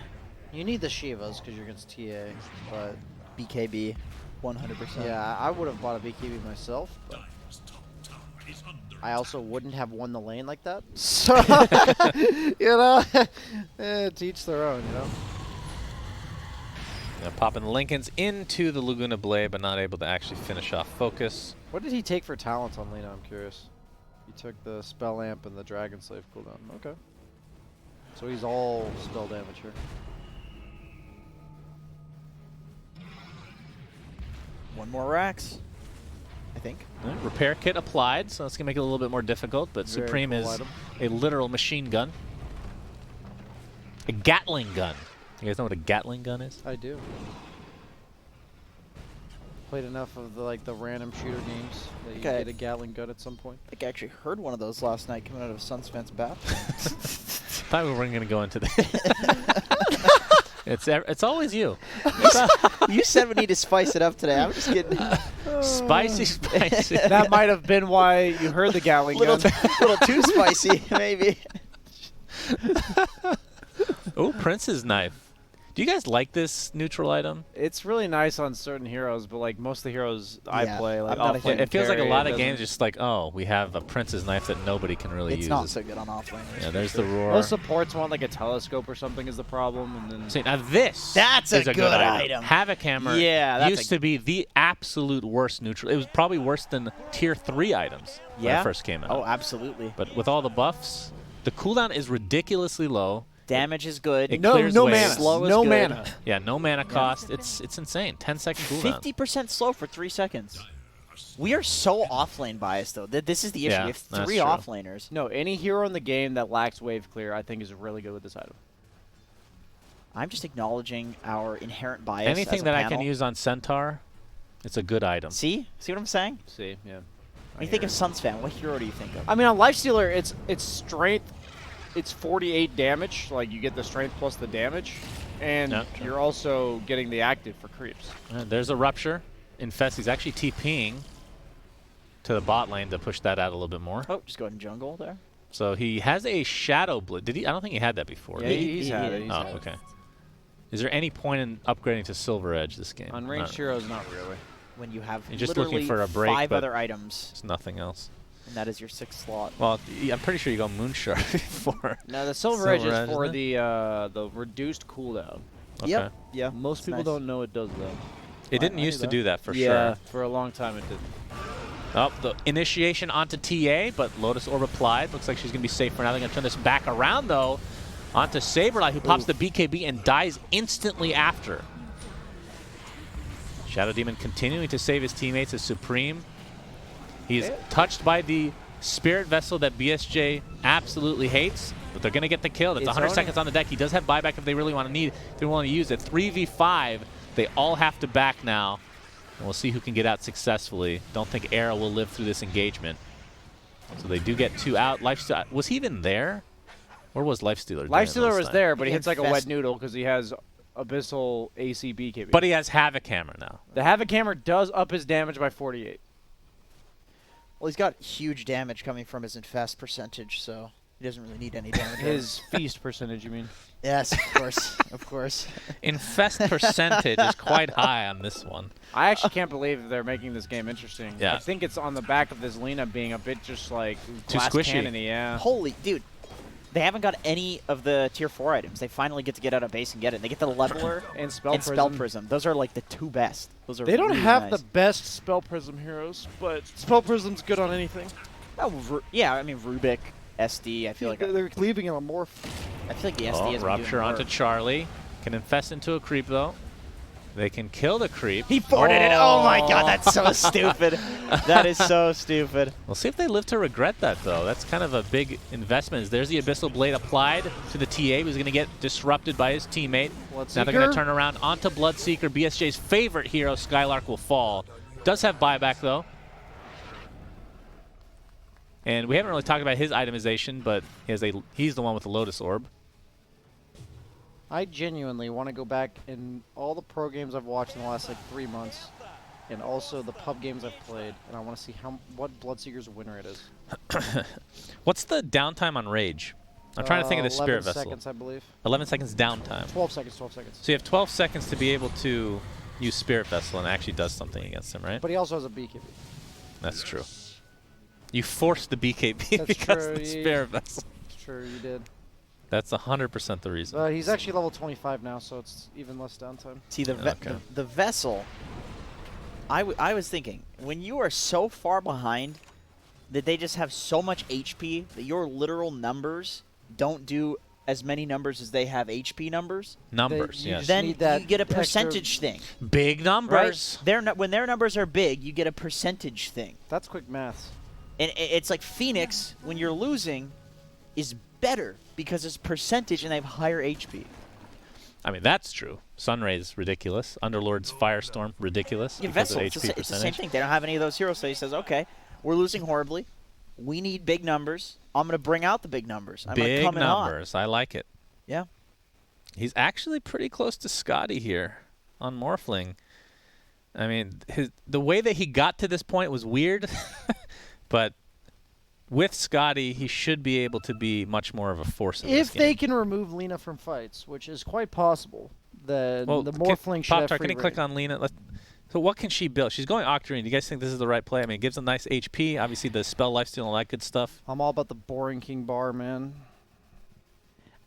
Speaker 1: You need the Shivas because you're against TA, but
Speaker 2: BKB, 100%.
Speaker 1: yeah, I would have bought a BKB myself, but I also wouldn't have won the lane like that. So, you know, to each their own, you know.
Speaker 3: Popping Lincolns into the Laguna Blade, but not able to actually finish off Focus.
Speaker 1: What did he take for talents on Lina? I'm curious. He took the Spell Amp and the Dragon Slave cooldown. Okay. So he's all spell damage here.
Speaker 2: One more Rax, I think.
Speaker 3: Repair kit applied, so that's going to make it a little bit more difficult, but
Speaker 1: Very
Speaker 3: Supreme
Speaker 1: cool
Speaker 3: is
Speaker 1: item.
Speaker 3: a literal machine gun. A Gatling gun. You guys know what a Gatling gun is?
Speaker 1: I do. Played enough of the random shooter games that you
Speaker 2: Okay.
Speaker 1: get a Gatling gun at some point.
Speaker 2: I think I actually heard one of those last night coming out of Suns fans' bathroom.
Speaker 3: Thought we weren't going to go into that. It's always you.
Speaker 2: You said we need to spice it up today. I'm just kidding.
Speaker 3: Spicy, spicy.
Speaker 4: That might have been why you heard the Gatling gun.
Speaker 2: little too spicy, maybe.
Speaker 3: Oh, Prince's knife. Do you guys like this neutral item?
Speaker 4: It's really nice on certain heroes, but like most of the heroes I
Speaker 2: Yeah,
Speaker 4: play, like
Speaker 2: I'm not a
Speaker 4: offlane
Speaker 2: fan.
Speaker 3: It feels like a
Speaker 4: carry,
Speaker 3: lot of
Speaker 4: doesn't-
Speaker 3: games just like, oh, we have a Prince's knife that nobody can really use.
Speaker 2: It's not so good on offlaners.
Speaker 3: Yeah, there's the roar.
Speaker 4: Most supports want like a telescope or something is the problem, and then
Speaker 3: See, now this
Speaker 2: That's
Speaker 3: is
Speaker 2: a good item.
Speaker 3: Havoc Hammer
Speaker 2: Yeah, that's
Speaker 3: used to be the absolute worst neutral. It was probably worse than tier 3 items when
Speaker 2: Yeah?
Speaker 3: it first came out.
Speaker 2: Oh, absolutely.
Speaker 3: But with all the buffs, the cooldown is ridiculously low.
Speaker 2: Damage is good.
Speaker 3: It
Speaker 4: no
Speaker 3: clears
Speaker 4: no
Speaker 3: waves.
Speaker 4: mana,
Speaker 2: Slow is
Speaker 4: no
Speaker 2: good.
Speaker 4: mana.
Speaker 3: Yeah, no mana cost. It's insane. 10-second cooldown.
Speaker 2: 50% slow for 3 seconds. We are so offlane biased, though. This is the issue.
Speaker 3: Yeah,
Speaker 2: We have
Speaker 3: that's
Speaker 2: 3
Speaker 3: true.
Speaker 2: offlaners.
Speaker 4: No, any hero in the game that lacks wave clear, I think is really good with this item.
Speaker 2: I'm just acknowledging our inherent bias.
Speaker 3: Anything
Speaker 2: as a
Speaker 3: that I
Speaker 2: panel.
Speaker 3: can use on Centaur, it's a good item.
Speaker 2: See what I'm saying?
Speaker 4: See, yeah.
Speaker 2: When you think of Suns fan, what hero do you think of?
Speaker 4: I mean, on Lifestealer, it's strength. It's 48 damage. Like you get the strength plus the damage, and
Speaker 3: Yeah, true.
Speaker 4: you're also getting the active for creeps.
Speaker 3: There's a Rupture. Infest, he's actually TPing to the bot lane to push that out a little bit more.
Speaker 2: Oh, just go ahead and jungle there.
Speaker 3: So he has a Shadow Blade. Did he? I don't think he had that before.
Speaker 4: Yeah,
Speaker 3: did he?
Speaker 4: he's had it. He's
Speaker 3: Oh,
Speaker 4: had it.
Speaker 3: okay. Is there any point in upgrading to Silver Edge this game?
Speaker 4: On ranged heroes, not really.
Speaker 2: When you have
Speaker 3: You're just looking
Speaker 2: literally
Speaker 3: for a break,
Speaker 2: 5
Speaker 3: but-
Speaker 2: other items,
Speaker 3: It's nothing else.
Speaker 2: and that is your 6th slot.
Speaker 3: Well, I'm pretty sure you go Moonshard before.
Speaker 4: No, the Silver Edge
Speaker 3: Silver Edge,
Speaker 4: is for
Speaker 3: isn't
Speaker 4: the reduced cooldown.
Speaker 3: Okay.
Speaker 2: Yep. Yeah.
Speaker 4: Most
Speaker 2: it's
Speaker 4: people
Speaker 2: nice.
Speaker 4: don't know it does though.
Speaker 3: It didn't
Speaker 2: I knew
Speaker 3: used to
Speaker 2: that.
Speaker 3: do that for
Speaker 4: Yeah,
Speaker 3: sure.
Speaker 4: for a long time it did.
Speaker 3: Oh, the initiation onto TA, but Lotus Orb applied. Looks like she's going to be safe for now. They're going to turn this back around, though, onto Saberlight, who pops the BKB and dies instantly after. Shadow Demon continuing to save his teammates as Supreme. He is touched by the Spirit Vessel that BSJ absolutely hates, but they're going to get the kill. That's
Speaker 4: It's
Speaker 3: 100
Speaker 4: only-
Speaker 3: seconds on the deck. He does have buyback if they really want to use it. 3v5. They all have to back now. And we'll see who can get out successfully. Don't think Era will live through this engagement. So they do get 2 out. Lifestealer, was he even there? Or was Lifestealer?
Speaker 4: Lifestealer was there, but he
Speaker 2: He
Speaker 4: hits like a
Speaker 2: infest-
Speaker 4: wet noodle because he has Abyssal ACB KB.
Speaker 3: But he has Havoc Hammer now.
Speaker 4: the Havoc Hammer does up his damage by 48.
Speaker 2: Well, he's got huge damage coming from his infest percentage, so he doesn't really need any damage.
Speaker 4: His feast percentage, you mean?
Speaker 2: Yes, of course, of course.
Speaker 3: Infest percentage is quite high on this one.
Speaker 4: I actually can't believe they're making this game interesting.
Speaker 3: Yeah.
Speaker 4: I think it's on the back of this Lena being a bit just like
Speaker 3: Too
Speaker 4: glass
Speaker 3: squishy.
Speaker 4: cannon-y, yeah.
Speaker 2: Holy dude, they haven't got any of the tier 4 items. They finally get to get out of base and get it. They get the leveler
Speaker 4: And Spell
Speaker 2: and
Speaker 4: Prism.
Speaker 2: Spell Prism. Those are like the 2 best. Those are
Speaker 4: They don't
Speaker 2: really
Speaker 4: have
Speaker 2: nice.
Speaker 4: the best Spell Prism heroes, but Spell Prism's good on anything.
Speaker 2: Oh, yeah, I mean Rubik, SD. I feel like
Speaker 4: they're leaving an amorph.
Speaker 2: I feel like the SD
Speaker 3: Oh,
Speaker 2: has been
Speaker 3: Rupture
Speaker 2: doing
Speaker 3: onto
Speaker 2: work.
Speaker 3: Charlie. Can infest into a creep, though. They can kill the creep.
Speaker 2: He forwarded it. Oh my god, that's so stupid. That is so stupid.
Speaker 3: We'll see if they live to regret that, though. That's kind of a big investment. There's the Abyssal Blade applied to the TA, who's going to get disrupted by his teammate. Now they're going
Speaker 4: Bloodseeker.
Speaker 3: to turn around onto Bloodseeker. BSJ's favorite hero, Skylark, will fall. Does have buyback, though. And we haven't really talked about his itemization, but he's the one with the Lotus Orb.
Speaker 1: I genuinely want to go back in all the pro games I've watched in the last 3 months, and also the pub games I've played, and I want to see what Bloodseeker's winner it is.
Speaker 3: What's the downtime on Rage? I'm trying to think of the Spirit
Speaker 1: 11
Speaker 3: Vessel.
Speaker 1: seconds, I believe.
Speaker 3: 11 seconds downtime.
Speaker 1: 12 seconds, 12 seconds.
Speaker 3: So you have 12 seconds to be able to use Spirit Vessel, and it actually does something against him, right?
Speaker 1: But he also has a BKB.
Speaker 3: That's true. You forced the BKB
Speaker 1: That's
Speaker 3: because
Speaker 1: true,
Speaker 3: of the
Speaker 1: yeah.
Speaker 3: Spirit Vessel.
Speaker 1: Sure, you did.
Speaker 3: That's 100% the reason.
Speaker 1: He's actually level 25 now, so it's even less downtime.
Speaker 2: See, the,
Speaker 3: Okay.
Speaker 2: the vessel, I was thinking, when you are so far behind that they just have so much HP that your literal numbers don't do as many numbers as they have HP numbers,
Speaker 3: Numbers,
Speaker 1: you
Speaker 3: yes.
Speaker 1: just
Speaker 2: then
Speaker 1: need that
Speaker 2: you get a
Speaker 1: extra-
Speaker 2: percentage thing.
Speaker 3: Big numbers.
Speaker 2: Right? When their numbers are big, you get a percentage thing.
Speaker 1: That's quick maths.
Speaker 2: And it's like Phoenix, when you're losing, is better because it's percentage and they have higher HP.
Speaker 3: I mean, that's true. Sunray's ridiculous. Underlord's Firestorm, ridiculous.
Speaker 2: Yeah,
Speaker 3: because
Speaker 2: Vessel,
Speaker 3: of
Speaker 2: it's
Speaker 3: HP
Speaker 2: the same
Speaker 3: percentage.
Speaker 2: thing. They don't have any of those heroes, so he says, okay, we're losing horribly. We need big numbers. I'm going to bring out the big numbers. I'm
Speaker 3: Big
Speaker 2: come in hot.
Speaker 3: numbers. I like it.
Speaker 2: Yeah.
Speaker 3: He's actually pretty close to Scotty here on Morphling. I mean, the way that he got to this point was weird, but with Scotty, he should be able to be much more of a force in this
Speaker 1: If
Speaker 3: game.
Speaker 1: they can remove Lena from fights, which is quite possible, then the Morphling should have
Speaker 3: Pop-Tart,
Speaker 1: free
Speaker 3: can you click
Speaker 1: reign.
Speaker 3: on Lena? So what can she build? She's going Octarine. Do you guys think this is the right play? I mean, it gives them nice HP. Obviously, the spell lifesteal and all that good stuff.
Speaker 1: I'm all about the boring King Bar, man.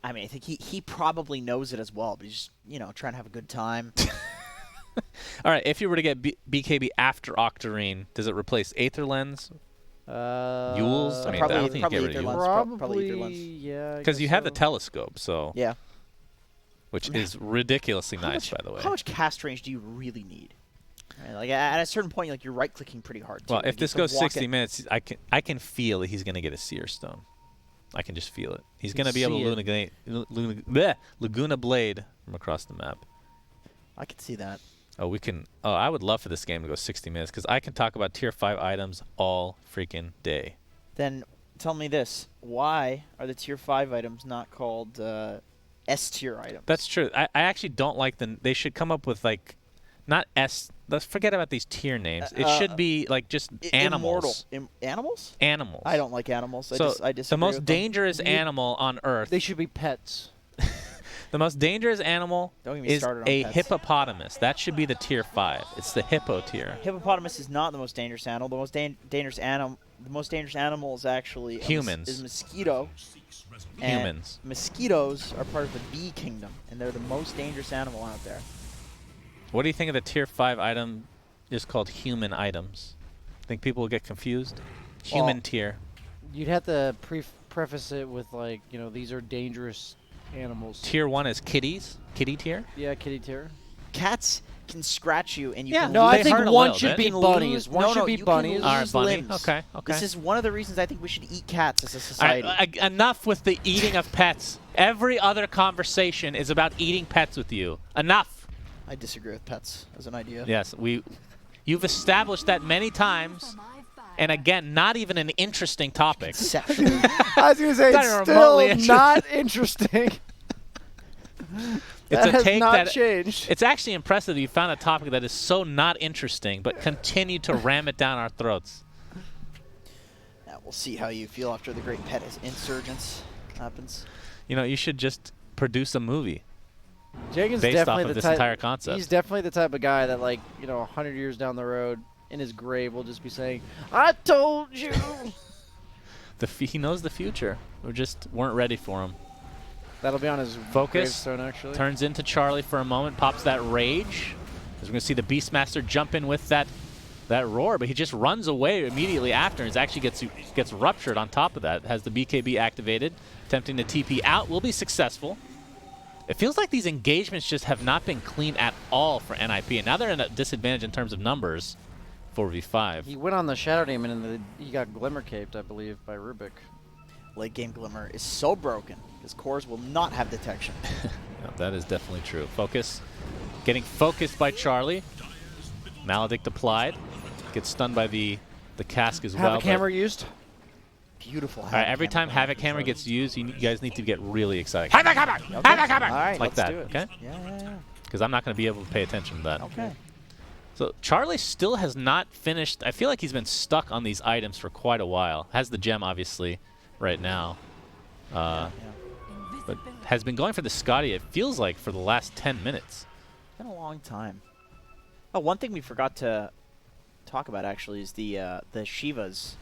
Speaker 2: I mean, I think he probably knows it as well, but he's just, trying to have a good time.
Speaker 3: All right, if you were to get BKB after Octarine, does it replace Aether Lens? Yules? I mean, I don't think you get rid of
Speaker 2: Aether
Speaker 3: Yules.
Speaker 2: Lens. Probably Aether Lens.
Speaker 1: Yeah. I
Speaker 3: Because you
Speaker 1: guess
Speaker 3: have
Speaker 1: so.
Speaker 3: the telescope, so
Speaker 2: Yeah.
Speaker 3: which is ridiculously nice, by the way.
Speaker 2: How much cast range do you really need? Right, like at a certain point, like you're right clicking pretty hard. Too.
Speaker 3: Well,
Speaker 2: Like,
Speaker 3: if this
Speaker 2: you have
Speaker 3: goes
Speaker 2: to walk
Speaker 3: 60
Speaker 2: it.
Speaker 3: minutes, I can feel that he's going to get a Seer Stone. I can just feel it. He's going to be able
Speaker 1: see
Speaker 3: to Laguna Blade from across the map.
Speaker 2: I can see that.
Speaker 3: Oh, we can. Oh, I would love for this game to go 60 minutes because I can talk about tier 5 items all freaking day.
Speaker 2: Then tell me this: why are the tier 5 items not called S tier items?
Speaker 3: That's true. I actually don't like them. They should come up with like, not S. Let's forget about these tier names. It should be like just animals.
Speaker 2: Immortal. Animals?
Speaker 3: Animals.
Speaker 2: I don't like animals.
Speaker 3: So
Speaker 2: I disagree
Speaker 3: the most
Speaker 2: with them.
Speaker 3: dangerous animal on Earth.
Speaker 1: They should be pets.
Speaker 3: The most dangerous animal
Speaker 2: Don't get me
Speaker 3: is
Speaker 2: started on
Speaker 3: a
Speaker 2: pets.
Speaker 3: hippopotamus. That should be the tier 5. It's the hippo tier.
Speaker 2: Hippopotamus is not the most dangerous animal. The most dangerous animal. The most dangerous animal is actually
Speaker 3: Humans.
Speaker 2: Is mosquito. And
Speaker 3: Humans.
Speaker 2: mosquitoes are part of the bee kingdom, and they're the most dangerous animal out there.
Speaker 3: What do you think of the tier 5 item just called human items? Think people will get confused? Human
Speaker 1: Well,
Speaker 3: tier.
Speaker 1: You'd have to preface it with like, these are dangerous animals.
Speaker 3: Tier 1 is kitties. Kitty tier.
Speaker 1: Yeah, kitty tier.
Speaker 2: Cats can scratch you, and you
Speaker 3: Yeah.
Speaker 2: can
Speaker 1: No,
Speaker 2: lose.
Speaker 1: I
Speaker 3: They
Speaker 1: think
Speaker 3: hurt a
Speaker 1: one
Speaker 3: little
Speaker 1: should
Speaker 3: bit.
Speaker 1: be
Speaker 2: You can
Speaker 1: bunnies.
Speaker 2: lose-
Speaker 1: One
Speaker 2: no,
Speaker 1: should
Speaker 2: no,
Speaker 1: be
Speaker 2: you can
Speaker 1: bunnies.
Speaker 3: All right,
Speaker 2: lose
Speaker 3: bunny.
Speaker 2: limbs.
Speaker 3: Okay.
Speaker 2: This is one of the reasons I think we should eat cats as a
Speaker 3: All
Speaker 2: society.
Speaker 3: right, enough with the eating of pets. Every other conversation is about eating pets with you. Enough.
Speaker 2: I disagree with pets as an idea.
Speaker 3: Yes, you've established that many times. And again, not even an interesting topic.
Speaker 2: Sexually.
Speaker 1: I was gonna say
Speaker 3: Not
Speaker 1: it's
Speaker 3: even
Speaker 1: still
Speaker 3: remotely interesting.
Speaker 1: not interesting.
Speaker 3: It's
Speaker 1: that
Speaker 3: a
Speaker 1: has
Speaker 3: take
Speaker 1: not
Speaker 3: that
Speaker 1: changed.
Speaker 3: it's actually impressive that you found a topic that is so not interesting, but continue to ram it down our throats.
Speaker 2: Now, we'll see how you feel after the Great Pet Insurgence happens.
Speaker 3: You should just produce a movie
Speaker 1: Jenkins
Speaker 3: based off
Speaker 1: definitely
Speaker 3: of
Speaker 1: the
Speaker 3: this
Speaker 1: type.
Speaker 3: entire concept.
Speaker 1: He's definitely the type of guy that, 100 years down the road, in his grave, will just be saying, "I told you."
Speaker 3: He knows the future. We just weren't ready for him.
Speaker 1: That'll be on his
Speaker 3: Focus.
Speaker 1: gravestone, actually.
Speaker 3: Turns into Charlie for a moment, pops that rage. As we're going to see the Beastmaster jump in with that roar, but he just runs away immediately after and actually gets ruptured on top of that. Has the BKB activated, attempting to TP out, will be successful. It feels like these engagements just have not been clean at all for NIP, and now they're in a disadvantage in terms of numbers, 4v5.
Speaker 1: He went on the Shadow Demon and he got Glimmer Caped, I believe, by Rubik.
Speaker 2: Late game Glimmer is so broken because cores will not have detection.
Speaker 3: Yeah, that is definitely true. Focus. Getting focused by Charlie. Maledict applied. Gets stunned by the cask as well.
Speaker 1: Havoc Hammer used.
Speaker 2: Beautiful.
Speaker 3: All right, every time Havoc Hammer gets used, you guys need to get really excited. Havoc Hammer! Havoc Hammer!
Speaker 2: All right,
Speaker 3: Like
Speaker 2: let's
Speaker 3: that,
Speaker 2: do it.
Speaker 3: okay?
Speaker 2: Yeah.
Speaker 3: Because I'm not going to be able to pay attention to that.
Speaker 2: Okay.
Speaker 3: So Charlie still has not finished. I feel like he's been stuck on these items for quite a while. Has the gem, obviously, right now.
Speaker 2: Yeah.
Speaker 3: But has been going for the Scotty, it feels like, for the last 10 minutes.
Speaker 2: It's been a long time. Oh, one thing we forgot to talk about actually is the Shiva's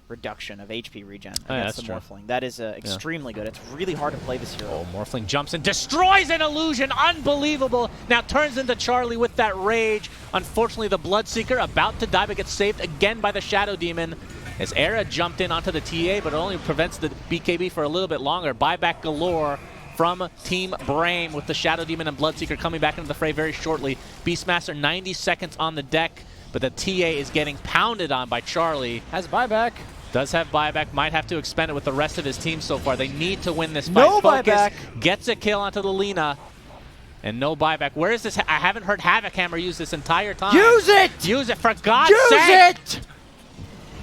Speaker 2: reduction of HP regen
Speaker 3: Oh, yeah,
Speaker 2: against
Speaker 3: that's
Speaker 2: the
Speaker 3: true.
Speaker 2: Morphling. That is extremely good. It's really hard to play this hero.
Speaker 3: Oh, Morphling jumps and destroys an illusion. Unbelievable. Now turns into Charlie with that rage. Unfortunately, the Bloodseeker about to die, but gets saved again by the Shadow Demon. As Era jumped in onto the TA, but it only prevents the BKB for a little bit longer. Buyback galore from Team Brame with the Shadow Demon and Bloodseeker coming back into the fray very shortly. Beastmaster 90 seconds on the deck, but the TA is getting pounded on by Charlie.
Speaker 4: Has buyback.
Speaker 3: Does have buyback, might have to expend it with the rest of his team so far. They need to win this fight.
Speaker 4: No
Speaker 3: Focus
Speaker 4: buyback.
Speaker 3: Gets a kill onto the Lina. And no buyback. Where is this? I haven't heard Havoc Hammer use this entire time.
Speaker 4: Use it!
Speaker 3: Use it for God's
Speaker 4: Use
Speaker 3: sake!
Speaker 4: it!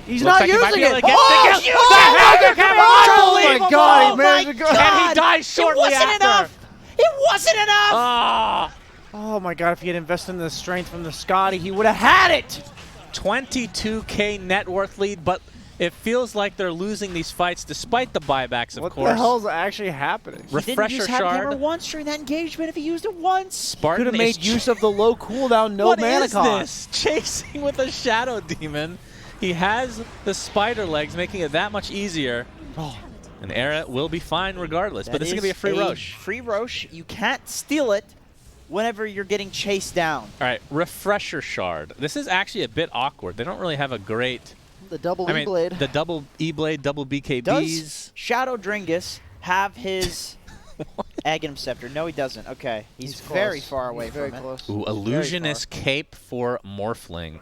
Speaker 4: He's
Speaker 3: Looks
Speaker 4: not
Speaker 3: like he might
Speaker 4: using
Speaker 3: be able
Speaker 4: it.
Speaker 3: to get
Speaker 4: Oh,
Speaker 3: the kill.
Speaker 4: use
Speaker 3: The
Speaker 4: it!
Speaker 3: Havoc Hammer!
Speaker 4: Oh my God, he managed to go.
Speaker 3: And he dies shortly
Speaker 2: it wasn't
Speaker 3: after.
Speaker 2: enough. It wasn't enough.
Speaker 3: Ah,
Speaker 4: Oh my God, if he had invested in the strength from the Scotty, he would have had it!
Speaker 3: 22K net worth lead, but it feels like they're losing these fights despite the buybacks, of
Speaker 4: What
Speaker 3: course.
Speaker 4: the hell's actually happening?
Speaker 2: He didn't
Speaker 3: Refresher
Speaker 2: use Havoc Hammer
Speaker 3: shard.
Speaker 2: once during that engagement. If he used it once,
Speaker 3: Spartan
Speaker 4: Could have
Speaker 3: is
Speaker 4: made use of the low cooldown, no
Speaker 3: What
Speaker 4: mana
Speaker 3: is
Speaker 4: cost.
Speaker 3: this? Chasing with a Shadow Demon. He has the spider legs, making it that much easier.
Speaker 4: Oh.
Speaker 3: And Era will be fine regardless, but this is going to be a free Roche.
Speaker 2: Free Roche. You can't steal it whenever you're getting chased down.
Speaker 3: All right, Refresher Shard. This is actually a bit awkward. They don't really have a great...
Speaker 1: The double
Speaker 3: I mean,
Speaker 1: E-blade.
Speaker 3: the double E-blade, double BKBs.
Speaker 2: Does Shadow Dringus have his Aghanim Scepter? No, he doesn't. Okay. He's very
Speaker 1: close.
Speaker 2: far away
Speaker 1: He's
Speaker 2: from
Speaker 1: very
Speaker 2: it.
Speaker 1: close.
Speaker 3: Ooh, Illusionist Cape for Morphling.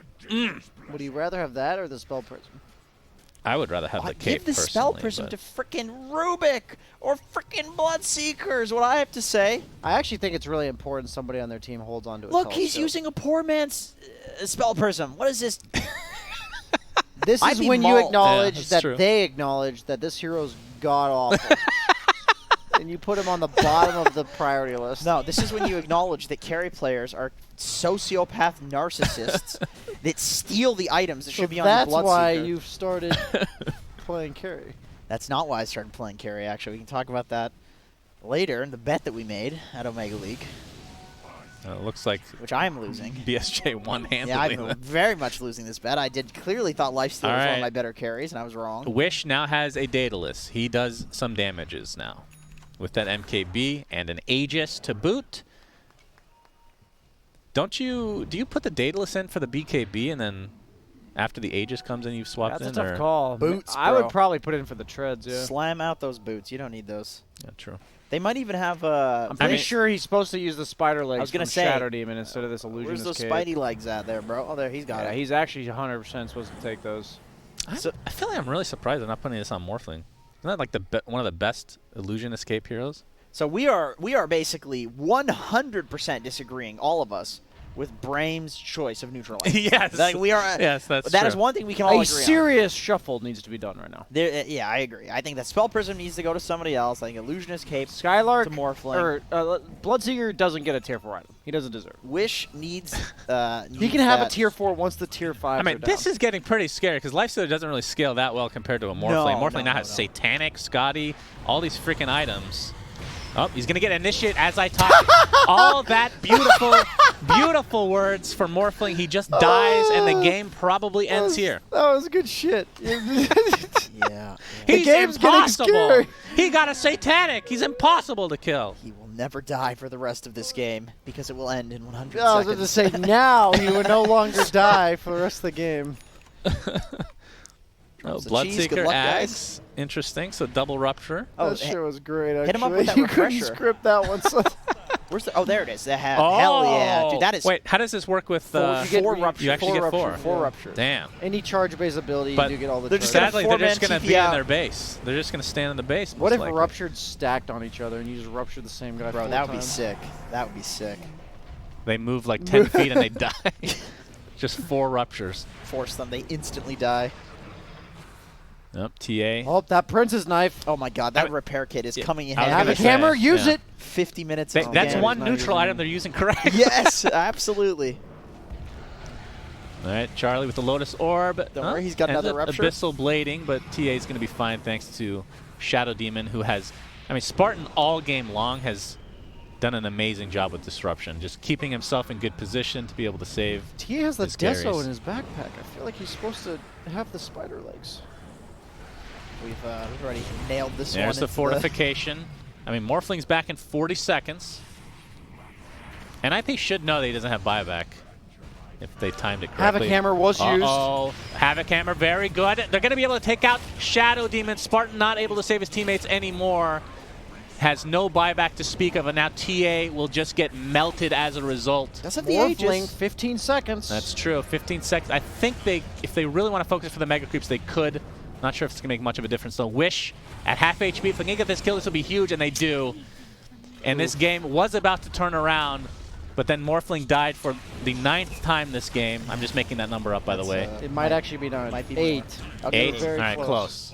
Speaker 1: Would you rather have that or the Spell Prism?
Speaker 3: I would rather have the Cape
Speaker 2: Give the Spell
Speaker 3: personally,
Speaker 2: Prism
Speaker 3: but-
Speaker 2: to frickin' Rubik or frickin' Bloodseekers, what I have to say.
Speaker 1: I actually think it's really important somebody on their team holds on to a
Speaker 2: Look,
Speaker 1: tall
Speaker 2: he's
Speaker 1: shield.
Speaker 2: using a poor man's Spell Prism. What is this?
Speaker 1: This
Speaker 2: I'd
Speaker 1: is
Speaker 2: be
Speaker 1: when you
Speaker 2: mauled.
Speaker 1: acknowledge
Speaker 3: Yeah, that's
Speaker 1: that
Speaker 3: true.
Speaker 1: they acknowledge that this hero's god awful. And you put him on the bottom of the priority list.
Speaker 2: No, this is when you acknowledge that carry players are sociopath narcissists that steal the items that
Speaker 1: So
Speaker 2: should be on
Speaker 1: that's
Speaker 2: the Bloodseeker.
Speaker 1: why you've started playing carry.
Speaker 2: That's not why I started playing carry, actually. We can talk about that later in the bet that we made at Omega League,
Speaker 3: It looks like
Speaker 2: which I am losing.
Speaker 3: BSJ one-handedly.
Speaker 2: Yeah, I'm very much losing this bet. I clearly thought Lifesteal was one
Speaker 3: Alright.
Speaker 2: of my better carries, and I was wrong.
Speaker 3: Wish now has a Daedalus. He does some damages now. With that MKB and an Aegis to boot. Do you put the Daedalus in for the BKB and then after the Aegis comes in, you've swapped
Speaker 4: That's
Speaker 3: in?
Speaker 4: a tough
Speaker 3: or?
Speaker 4: call.
Speaker 2: Boots,
Speaker 4: I
Speaker 2: bro.
Speaker 4: would probably put it in for the treads, yeah.
Speaker 2: Slam out those boots. You don't need those.
Speaker 3: Yeah, true.
Speaker 2: They might even have
Speaker 4: I'm pretty
Speaker 3: mean-
Speaker 4: sure he's supposed to use the spider legs
Speaker 2: was gonna
Speaker 4: from
Speaker 2: say,
Speaker 4: Shadow Demon instead of this
Speaker 2: Where's
Speaker 4: illusionist
Speaker 2: those
Speaker 4: cape.
Speaker 2: Spidey legs at there, bro? Oh, there, he's got
Speaker 4: Yeah,
Speaker 2: it.
Speaker 4: he's actually 100% supposed to take those.
Speaker 3: I feel like I'm really surprised they're not putting this on Morphling. Isn't that like one of the best illusion escape heroes?
Speaker 2: So we are basically 100% disagreeing, all of us, with Brame's choice of neutral items.
Speaker 3: Yes.
Speaker 2: Like, we are.
Speaker 3: Yes, that's
Speaker 2: That
Speaker 3: true.
Speaker 2: is one thing we can all
Speaker 4: A
Speaker 2: agree
Speaker 4: serious shuffle needs to be done right now.
Speaker 2: on. Yeah, I agree. I think that Spell Prism needs to go to somebody else. I think Illusionist Cape
Speaker 4: Skylark
Speaker 2: to Morphling.
Speaker 4: or Bloodseeker doesn't get a tier 4 item. He doesn't deserve it.
Speaker 2: Wish needs.
Speaker 4: He can have a tier 4 once the tier 5
Speaker 3: I mean, this is getting pretty scary because Lifestealer doesn't really scale that well compared to a Morphling. Morphling now has Satanic, Scotty, all these freaking items. Oh, he's going to get Initiate as I talk. All that beautiful, beautiful words for Morphling. He just dies, and the game probably ends here.
Speaker 1: That was good shit.
Speaker 2: Yeah.
Speaker 3: He's
Speaker 1: game's getting
Speaker 3: impossible.
Speaker 1: scary.
Speaker 3: He got a Satanic. He's impossible to kill.
Speaker 2: He will never die for the rest of this game because it will end in 100
Speaker 1: I was
Speaker 2: seconds.
Speaker 1: about to say now he would no longer die for the rest of the game.
Speaker 3: Oh,
Speaker 2: the cheese. Good
Speaker 3: Bloodseeker
Speaker 2: luck, guys.
Speaker 3: Axe. Interesting. So double Rupture.
Speaker 2: Oh,
Speaker 1: that shit was great.
Speaker 2: hit him up
Speaker 1: Actually,
Speaker 2: with that
Speaker 1: you couldn't
Speaker 2: refresher.
Speaker 1: script that one. So
Speaker 2: where's the? Oh, there it is. Hell yeah, dude. That is.
Speaker 3: Wait, how does this work with
Speaker 1: you get
Speaker 2: four
Speaker 1: re-
Speaker 2: rupture.
Speaker 3: You actually get four.
Speaker 1: Four rupture.
Speaker 3: Damn.
Speaker 1: Any charge-based ability,
Speaker 3: But
Speaker 1: you do get all the
Speaker 2: they're
Speaker 1: charge.
Speaker 2: just gonna
Speaker 3: Sadly, they're just
Speaker 2: four-man
Speaker 3: going to
Speaker 2: TP
Speaker 3: be in
Speaker 2: out.
Speaker 3: their base. They're just going to stand in the base.
Speaker 1: What
Speaker 3: most
Speaker 1: if
Speaker 3: likely.
Speaker 1: ruptured stacked on each other and you just rupture the same guy?
Speaker 2: Bro,
Speaker 1: 4
Speaker 2: that would be
Speaker 1: times?
Speaker 2: sick. That would be sick.
Speaker 3: They move like 10 feet and they die? Just 4 ruptures.
Speaker 2: Force them. They instantly die.
Speaker 3: Yep, TA.
Speaker 1: Oh, that Prince's knife.
Speaker 2: Oh my god, that repair kit is
Speaker 3: Yeah,
Speaker 2: coming in
Speaker 3: I was
Speaker 2: handy.
Speaker 3: gonna
Speaker 1: Have a
Speaker 3: say,
Speaker 1: hammer. Use
Speaker 3: yeah.
Speaker 1: it.
Speaker 2: 50 minutes.
Speaker 3: They-
Speaker 2: of
Speaker 3: that's
Speaker 2: game.
Speaker 3: one
Speaker 1: not
Speaker 3: neutral
Speaker 1: using
Speaker 3: item
Speaker 1: it.
Speaker 3: they're using correct.
Speaker 2: Yes, absolutely.
Speaker 3: All right, Charlie with the Lotus Orb.
Speaker 2: Don't worry, he's got
Speaker 3: Ends
Speaker 2: another
Speaker 3: up
Speaker 2: rupture.
Speaker 3: Abyssal Blading, but TA is going to be fine thanks to Shadow Demon, who has, I mean, Spartan all game long has done an amazing job with Disruption, just keeping himself in good position to be able to save.
Speaker 1: He has the
Speaker 3: his
Speaker 1: Deso
Speaker 3: carries.
Speaker 1: in his backpack. I feel like he's supposed to have the spider legs.
Speaker 2: We've already nailed this one.
Speaker 3: There's the
Speaker 2: into
Speaker 3: fortification. I mean, Morphling's back in 40 seconds. And I think should know that he doesn't have buyback. if they timed it correctly.
Speaker 1: Havoc Hammer was used.
Speaker 3: Havoc Hammer, very good. They're going to be able to take out Shadow Demon. Spartan not able to save his teammates anymore. Has no buyback to speak of, and now TA will just get melted as a result.
Speaker 2: That's at the
Speaker 1: Morphling,
Speaker 2: ages.
Speaker 1: 15 seconds.
Speaker 3: That's true, 15 seconds. I think if they really want to focus for the Mega Creeps, they could. Not sure if it's going to make much of a difference, though. Wish at half HP. If they can get this kill, this will be huge, and they do. And this game was about to turn around, but then Morphling died for the 9th time this game. I'm just making that number up, by the way.
Speaker 1: It might actually be 9.
Speaker 2: Might be
Speaker 1: 8.
Speaker 2: Okay,
Speaker 3: 8?
Speaker 1: very
Speaker 3: All right, close.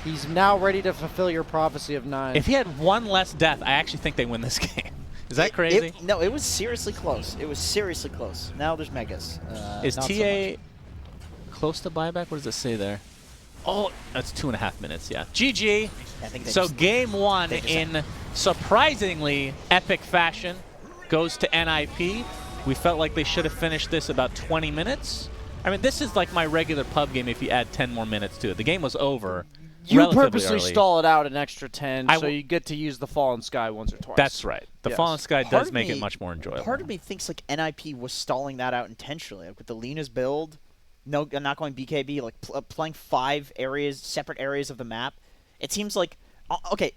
Speaker 1: He's now ready to fulfill your prophecy of 9.
Speaker 3: If he had one less death, I actually think they win this game. Is that crazy?
Speaker 2: No, it was seriously close. It was seriously close. Now there's Megas.
Speaker 3: Is
Speaker 2: not
Speaker 3: TA
Speaker 2: so
Speaker 3: close to buyback? What does it say there? Oh, that's 2.5 minutes, yeah. GG.
Speaker 2: I think they
Speaker 3: So
Speaker 2: just-
Speaker 3: game 1
Speaker 2: they just
Speaker 3: in surprisingly epic fashion goes to NIP. We felt like they should have finished this about 20 minutes. I mean, this is like my regular pub game if you add 10 more minutes to it. The game was over.
Speaker 1: You
Speaker 3: relatively
Speaker 1: purposely
Speaker 3: early.
Speaker 1: stall it out an extra 10,
Speaker 3: I
Speaker 1: so you get to use the Fallen Sky once or twice.
Speaker 3: That's right. The
Speaker 1: Yes.
Speaker 3: Fallen Sky
Speaker 2: Part
Speaker 3: does
Speaker 2: of
Speaker 3: make it
Speaker 2: me-
Speaker 3: much more enjoyable.
Speaker 2: Part of me thinks like NIP was stalling that out intentionally, like with the Lena's build. No, not going BKB, like playing 5 areas, separate areas of the map. It seems like okay.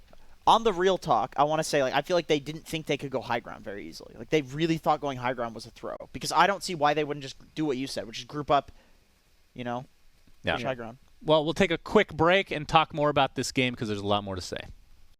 Speaker 2: On the real talk, I want to say like I feel like they didn't think they could go high ground very easily. Like they really thought going high ground was a throw because I don't see why they wouldn't just do what you said, which is group up, you know,
Speaker 3: Yeah.
Speaker 2: push high ground.
Speaker 3: Well, we'll take a quick break and talk more about this game because there's a lot more to say.